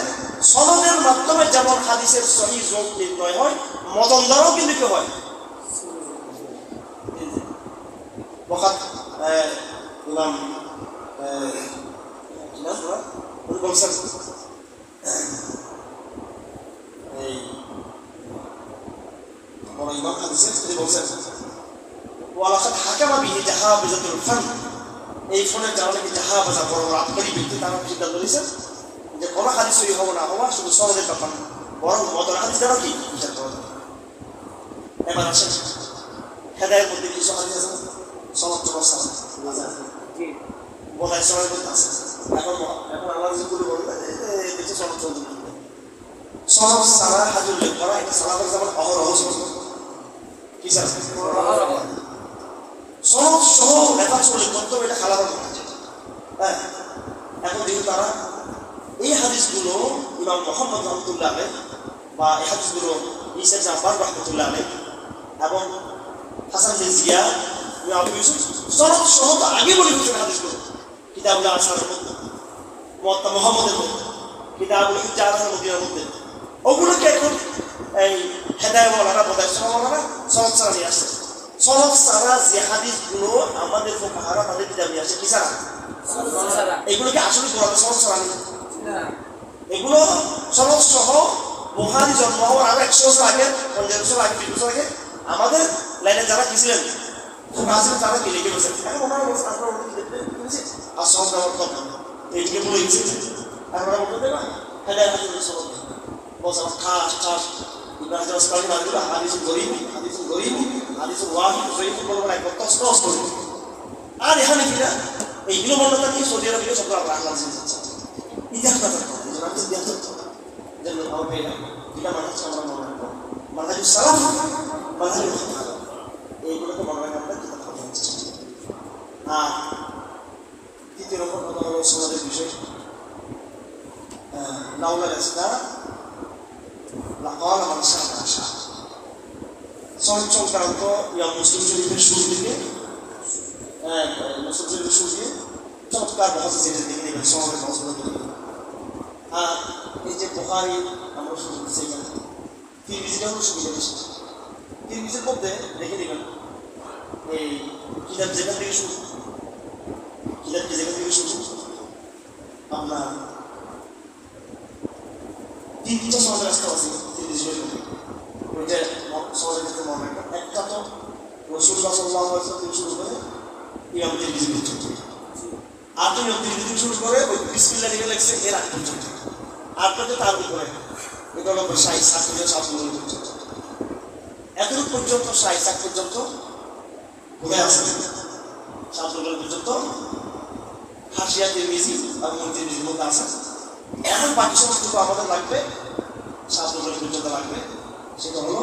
সনদের মাধ্যমে যেমন হাদিসের সহি যোগ নির্ণয় হয়, মত অনুযায়ীও কিন্তু কি হয়। ওয়াকাত ইমাম কি নাম উনি বলছেন, এই বড় ইমাম হাদিসের তিনি বলছেন ওয়ালাকাদ হাকামা বিহি জাহাবিজাতুল ফান। এই ফোনের যারা নাকি জাহাবাজা বড় বড় আবকারী ব্যক্তি, তারা সিদ্ধান্ত নিয়েছেন যে কোনো হাদিস সহি হবো না হওয়া শুধু সনদের ব্যাপার না, বরং মতের হাদিস দ্বারা কি বিচার করা যাবে। এবার আসেন হেদায়ের মধ্যে কিছু হাদিস আছে সনদ চমৎকার বোধায় সময় বলতে আছে। এখন আমরা যেগুলো বলি দেখছি সনদ চলতে সনদ সারা হাজ উল্লেখ করা, এটা সালাফের যেমন অহরহ কি স্যার সনদ সহ রেফারেন্স উল্লেখ করতে হবে, এটা খালাফের মনে আছে। হ্যাঁ, এখন দেখুন তারা এই হাদিসগুলো ইমাম মুহাম্মদ রহমতুল্লাহ আলাইহ বা এই হাদিসগুলো ঈসা জাফর রহমতুল্লাহ আলাইহ এবং হাসান বিন জিয়াদ আবু ইউসুফ সনদ সহ তো আগে বলে দিয়েছেন হাদিসগুলো কিতাবুল আশারের মধ্যে, মুওয়াত্তা মুহাম্মদের মধ্যে, কিতাবুল ইজারাতের মধ্যে, ওগুলোকে এখন এই হেদায়েতওয়ালারা বোধায় সনদওয়ালারা সনদ ছাড়া নিয়ে আসছে। সনদ ছাড়া যে হাদিসগুলো আমাদের ফুকাহারা তাদের কিতাবে নিয়ে আসছে কি ছাড়া, এগুলোকে আসলে কোরআনে সনদ ছাড়া নেই। এগুলো সনদ সহ বুখারী জন্ম হওয়ার আরো 100 বছর আগে, 50 বছর আগে, 20 বছর আগে আমাদের লাইনে যারা কি ছিলেন ফুকাহারা তারা কি লিখে বসেন। এখন ওনারা বলছেন আপনারা ওটা কি দেখতে পেয়েছি আর সনদ দেওয়ার কথা এইদিকে বলে দিচ্ছে, আপনারা বলতে না হেদায়েত হাদিসের সনদ বলছেন খাস খাস ইব্রাহিম আসকারি মানগুলো হাদিসুল গরীব, হাদিসুল গরীব, হাদিসুল ওয়াহিদ, জয়ীফ বলবো না, কত স্পষ্ট করবো। আর এখানে কিনা এইগুলো বর্ণনা নিয়ে সৌদি আরবে সব আমরা আহ্লাদ যাচ্ছে ইতিহাস না থাকতো, ইতিহাস থাকতো যেন আমার পেয়ে না যেটা মানুষ আমরা মনে রাখবো মানহাজুস সালাফ, মানহাজুল হক, এইগুলোকে মনে রাখা আমরা কিতাব পড়তে হচ্ছে। আর তৃতীয় নম্বর কথা হলো সমাজের বিষয় লাউলা রাস্তা লাকাল মানসা ভাষা সনদ সংক্রান্ত ইয়া মুসলিম শরীফের শুরু থেকে মুসলিম শরীফের শুরু দিয়ে চমৎকার ভাষা যেটা দেখে নেবেন সমাজের ভাষাগুলো দেখে নেবেন। আর এই যে বুখারী আমরা শুরু করছি এখানে তিরমিজিটা হলো সুবিধা বেশি। তিরমিজির মধ্যে দেখে নেবেন এই কিতাব যেখান থেকে শুরু, কিতাবকে যেখান থেকে শুরু আপনার তিনটা সমাজের রাস্তা আছে তিরমিজির মধ্যে, ওইটা সমাজের ক্ষেত্রে মনে রাখবেন। একটা তো রাসূলুল্লাহ সাল্লাল্লাহু আলাইহি ওয়াসাল্লাম থেকে শুরু করে ইমাম তিরমিজি পর্যন্ত, আর তুমি তিরমিজি থেকে শুরু করে ওই বিসমিল্লাহ লিখে লেখছে এর আগ পর্যন্ত, আর তো তার উপরে এটা হলো 60-70 পর্যন্ত, এতটুকু পর্যন্ত 60 পর্যন্ত কোথায় আছে 70 পর্যন্ত হাসিয়া তিরমিজি এবং তিরমিজির মধ্যে আছে। এখন বাকি সমস্ত আমাদের লাগবে 70 পর্যন্ত লাগবে, সেটা হলো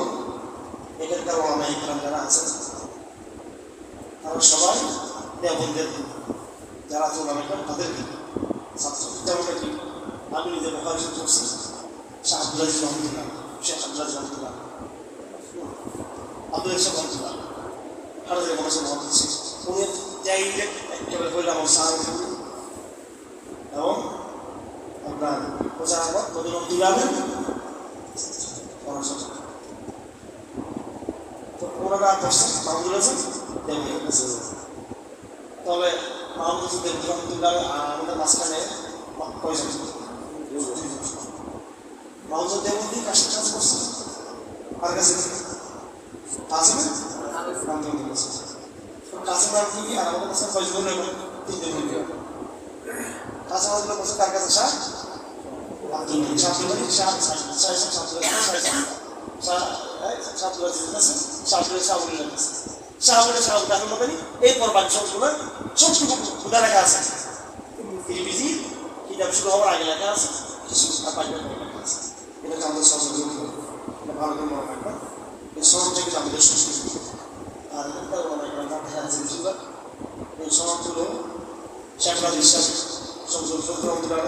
এখানকার ওলামা ইকরাম যারা আছেন তারা সবাই দেওবন্দের যারা আছে ওলামা ইকরাম তাদের ছাত্র। যেমন কি আমি নিজে বুখারী শরীফ পড়ছি, শাহ আব্দুল আজিজ রহমতুল্লাহ, শেখ আব্দুল আজিজ রহমতুল্লাহ, আব্দুল ইসলাম রহমতুল্লাহ, হারাজের মানুষের মহম্মদ শেখ, উনি ডাইরেক্ট একেবারে হইলাম আমার শাহ এবং আপনার প্রচার আহমদ মদিনা তুলাবেন পড়াশোনা। তো ওনারা পড়ছেন মাহমুদুল হাসান দেবী, তবে মাহমুদ হাসান দেবী রহমতুল্লাহ আমাদের মাঝখানে কয়জন মাহমুদ দেবী কাছে কাজ করছে আর কাছে আছে না কাছে নামটি আর আমাদের কাছে কয়জন নেব 3 জন নেব। কাছে আমাদের কাছে কার কাছে শাহ আব্দুল শাহ আব্দুল শাহ এরপর বাকি সবগুলো সবটুকু খুদা লেখা আছে, ইংরেজি কিতাব শুরু হওয়ার আগে লেখা আছে, কিছু লেখা আছে। এটা আমাদের সংস্কৃতি, ভালো করে মনে রাখবেন। এই সনদ থেকে আমাদের সংস্কৃতি। আর এই সনদগুলো শেখ রাজির সাহেব সংসদ রহমতুল্লাহ,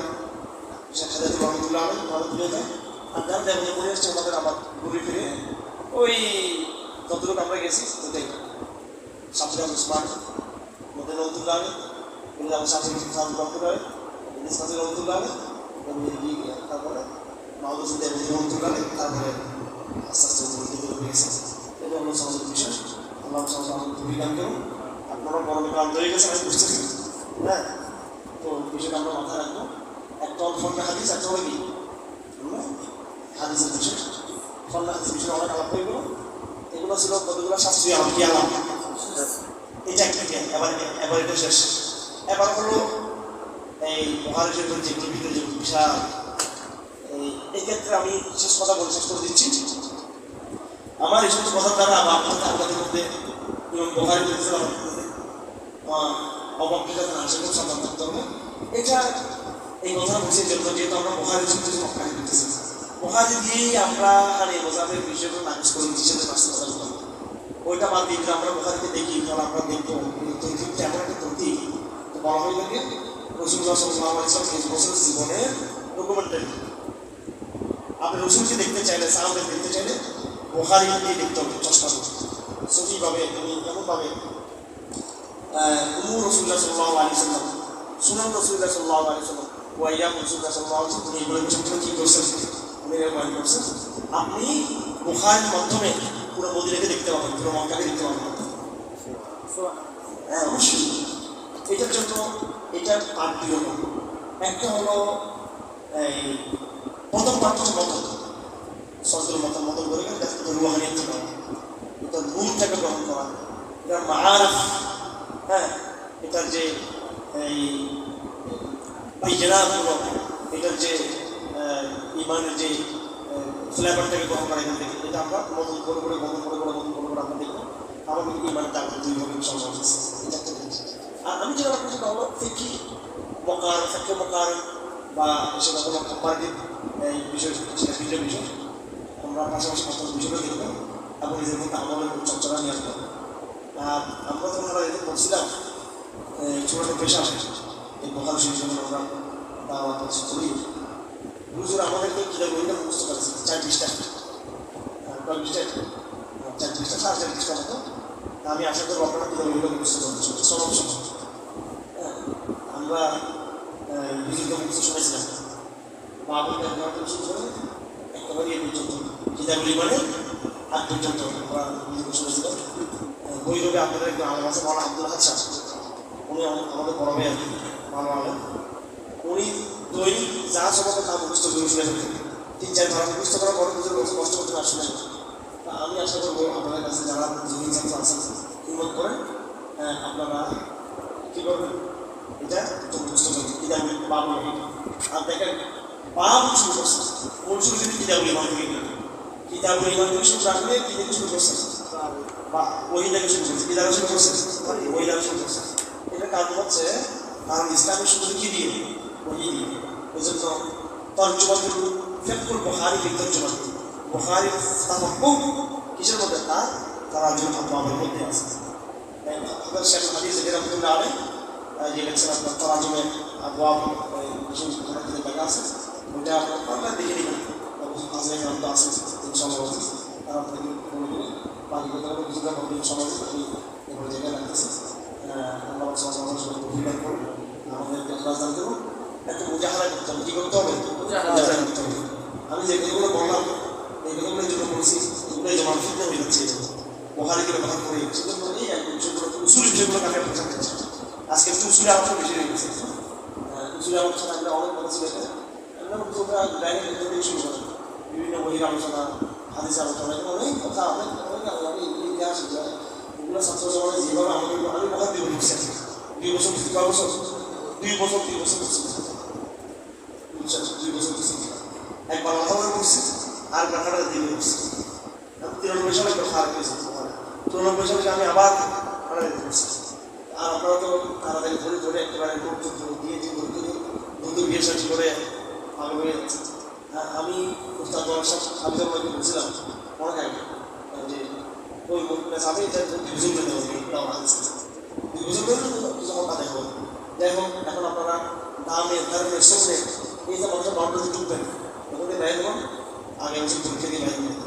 শেখ হাজার রহমতুল্লাহ ভালো তুলে দেয়। আর যারা যেমন মনে হচ্ছে আমাদের আবার ঘুরে ফিরে ওই যতটুকু আমরা গেছি ওটাই সাফির উসমান মধ্যে রহমতুল্লাহ, সাফির রহমতুল্লাহ, ইসমাসির রহমতুল্লাহ, তারপরে মাহমুদ রহমতুল্লাহ, তারপরে আস্তে আস্তে হয়ে গেছে। এটা হলো সহজের বিষয়। আল্লাহ বিজ্ঞান করুন, আপনারা বড় ক্লান্ত হয়ে গেছে, আমি বুঝতেছি। হ্যাঁ, তো বিষয়টা আমরা মাথায় রাখবো। একটা ফন্ডা হাদিস, একটা হলো কি হাদিসের বিষয়। ফন্ডা হাদিস বিষয়ে অনেক আলাপ হয়ে গেল। এগুলো ছিল কতগুলো শাস্ত্রীয় জ্ঞান, এটা একটা জ্ঞান। এবার এটা শেষ। এবার হলো এই মহারাজের যেগুলো ভিতরে যেগুলো বিশাল, এই ক্ষেত্রে আমি শেষ কথা বলে শেষ করে দিচ্ছি। আমার এই সমস্ত কথার দ্বারা আপনাদের মধ্যে বহারি অবজ্ঞতা না আসে কোনো সন্ধান করতে হবে। এটা এই কথা বলছি জন্য, যেহেতু আমরা বহারি মক্কানি করতেছি, বহারি দিয়েই আমরা এই মোজাফের বিষয়গুলো নাকচ করে দিচ্ছি, সেটা বাস্তবতা করতে হবে। ওইটা বাদ দিয়ে আমরা বহারিকে দেখি, তাহলে আমরা দেখবো তৈরিটা এমন একটা তৈরি বলা হয়ে থাকে রসুল্লাহ সাল্লাল্লাহু আলাইহি ওয়াসাল্লাম 20 বছর জীবনের ডকুমেন্টারি। আপনি রসুলকে দেখতে চাইলে, সাহাবাদের দেখতে চাইলে বুখারী দিয়ে দেখতে হবে, চেষ্টা করতে সঠিকভাবে। এমনভাবে উমুর রাসূলুল্লাহ সাল্লাল্লাহু আলাইহি ওয়াসাল্লাম, সুনান রাসূলুল্লাহ সাল্লাল্লাহু আলাইহি ওয়াসাল্লাম, ওয়াইয়াম রাসূলুল্লাহ সাল্লাল্লাহু আলাইহি ওয়াসাল্লাম, এইগুলো কি করছেন, করছেন আপনি বুখারীর মাধ্যমে পুরো মদিনাকে দেখতে পাবেন, পুরো মক্কাকে দেখতে পাবেন। হ্যাঁ, অবশ্যই। এটার জন্য এটার পাঠ দুই রকম। একটা হলো এই প্রথম পাঠ হচ্ছে মতন, সজল মতন করে রুহানিয়ত করা, এটা নূরটাকে গ্রহণ করা, এটা মাআরিফ। হ্যাঁ, এটার যে এই জেনাগুলো, এটার যে ইমানের যে ফ্লেভারটাকে গ্রহণ করা, এখান থেকে এটা আমরা মতন করে আমরা দেখবো। আমার কিন্তু ইমানের দাম দুইভাবে সম্ভব আছে। এটা একটা জিনিস। আর আমি যেটা আপনার সেটা হলো ফিকি মকার বা সেটা হলো কম্পারেটিভ এই বিষয়, সেটা ভিন্ন বিষয়। আমরা পাশাপাশি কত বিষয়টা দেখবো এবং নিজের মধ্যে আমলের চর্চাটা নিয়ে আসবো। আর আমরা যখন আমরা এতে পড়ছিলাম ছোটো পেশা এই বখার শিল্প আমরা দাওয়া করি, হুজুর আমাদেরকে কিনা বইটা মুখস্থ করেছে 40টা 40টা মতো। আমি আশা করবো আপনারা কিনা বইটা মুখস্থ করতে সমস্যা। আমরা বিভিন্ন মুখস্থ শুনেছিলাম, বাবুকে শুরু করে একেবারে এই পর্যন্ত কিতাবুল মানে আগ পর্যন্ত আমরা বিভিন্ন শুনেছিলাম। বৈরবে আপনাদের একজন আলেম আছে, মাওলানা আব্দুল হাদ সাহেব, উনি আমাদের বড় ভাই আর কি, ভালো আলেম। উনি দৈনিক যা সমস্ত তা মুখস্থ করে শুনে ফেলতেন। 3-4 ধারা মুখস্থ করার পরে নিজের লোক কষ্ট করতে না শুনে। তা আমি আশা করবো আপনাদের কাছে যারা জীবন ছাত্র আছেন হিম্মত করেন, আপনারা কী করবেন, এটা মুখস্থ করবেন। কিতাবুল বাবু আর দেখেন বাবু শুরু করছে, মূল শুরু যদি কিতাবুল ইমান থেকে কিতাবুল ইমান থেকে শুরু রাখলে কি থেকে শুরু করছে, বা ওই থেকে শুরু করছে, কিতাবে শুরু করছে, ওই থেকে শুরু করছে। এটা কারণ হচ্ছে কারণ ইসলামের শুরু কি দিয়ে, ওই দিয়ে। ওই জন্য তর্জমাগুলো ফিকহুল বুখারী তর্জমা, বুখারীর তাফাক্কুহ কিসের মধ্যে, তারা জন্য আপনাদের মধ্যে আছে। আমাদের শেখ হাদিস রাহমাতুল্লাহ আলাইহি যে লেকচার আপনার তারাজুমে আবওয়াব বিশেষ করে লেখা আছে, ওইটা আপনারা দেখে নেবেন। আজকে আমরা আছে ইনশাআল্লাহ, তারা আপনাকে বলবো বাকি কথাগুলো কিছুটা বলবেন সমাজে আমি এগুলো জায়গায় রাখতেছি। আমরা সমাজ অভিমান করবো, আমাদেরকে ক্লাস জানতে হবে, একটা মুজাহাদা করতে হবে। কী করতে হবে? মুজাহাদা করতে হবে। আমি যে কথাগুলো বললাম এই কথাগুলোর জন্য বলছি, এগুলোই জমা ফিটনা হয়ে যাচ্ছে। বুখারীকে ব্যবহার করে সেজন্য এই বিষয়গুলো উসুলি বিষয়গুলো কাকে বোঝা যাচ্ছে। আজকে একটু উসুলি আমার বেশি হয়ে গেছে। উসুলি আমার সাথে আমরা অনেক কথা ছিল, বিভিন্ন বইয়ের আলোচনা, হাদিস আলোচনা, অনেক কথা, অনেক ইতিহাস, এগুলো ছাত্র সমাজে যেভাবে আমাদের আমি কথা দিয়ে বলছি 2 বছর 2 বছর বুঝছেন, 2 বছর একবার মাথা বলে বলছি আর ব্যাপারটা দিয়ে বলছি। 93 সালে একটা খারাপ হয়েছে, 94 সালে আমি আবার আড়াই দিতে পারছি। আর আপনারা তো তাড়াতাড়ি ধরে ধরে একেবারে দিয়েছি, দ্রুত বিয়ে শাদী করে আগে হয়ে যাচ্ছে। আমি উস্তাদ সাবিজের মধ্যে বলছিলাম মনে থাকে যে ওই আমি ডিভিশন করতে হবে, 2 বছর ধরে যখন কাজে হবে। যাই হোক, এখন আপনারা দামে ধর্মে সঙ্গে এই যে মানুষের বাউন্ডারি ঢুকবেন, ওখানে ব্যয় দেবেন আগে বছর পরীক্ষা দিয়ে ব্যয় দেবেন।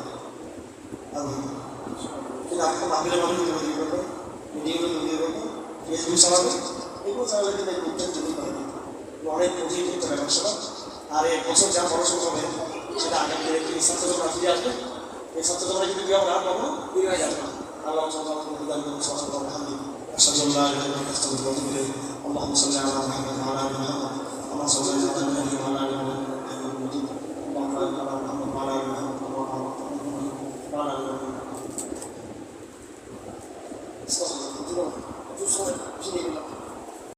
কিন্তু আপনার আপিলের মানুষ দিয়ে করবেন, মিডিয়াগুলো দিয়ে করবেন, ফেসবুক চালাবেন, এগুলো চালালে কিন্তু এই গ্রুপটা তৈরি করবেন। অনেক কঠিন করতে হবে ব্যবসাটা। আর এক বছর যা পড়াশোনা হবে সেটা আগে এই ছাত্ররা ফিরে আসবে, এই ছাত্ররা যদি কেউ না পাবো ফিরে হয়ে যাবে না। আল্লাহ আলহামদুলিল্লাহ। اللهم صل على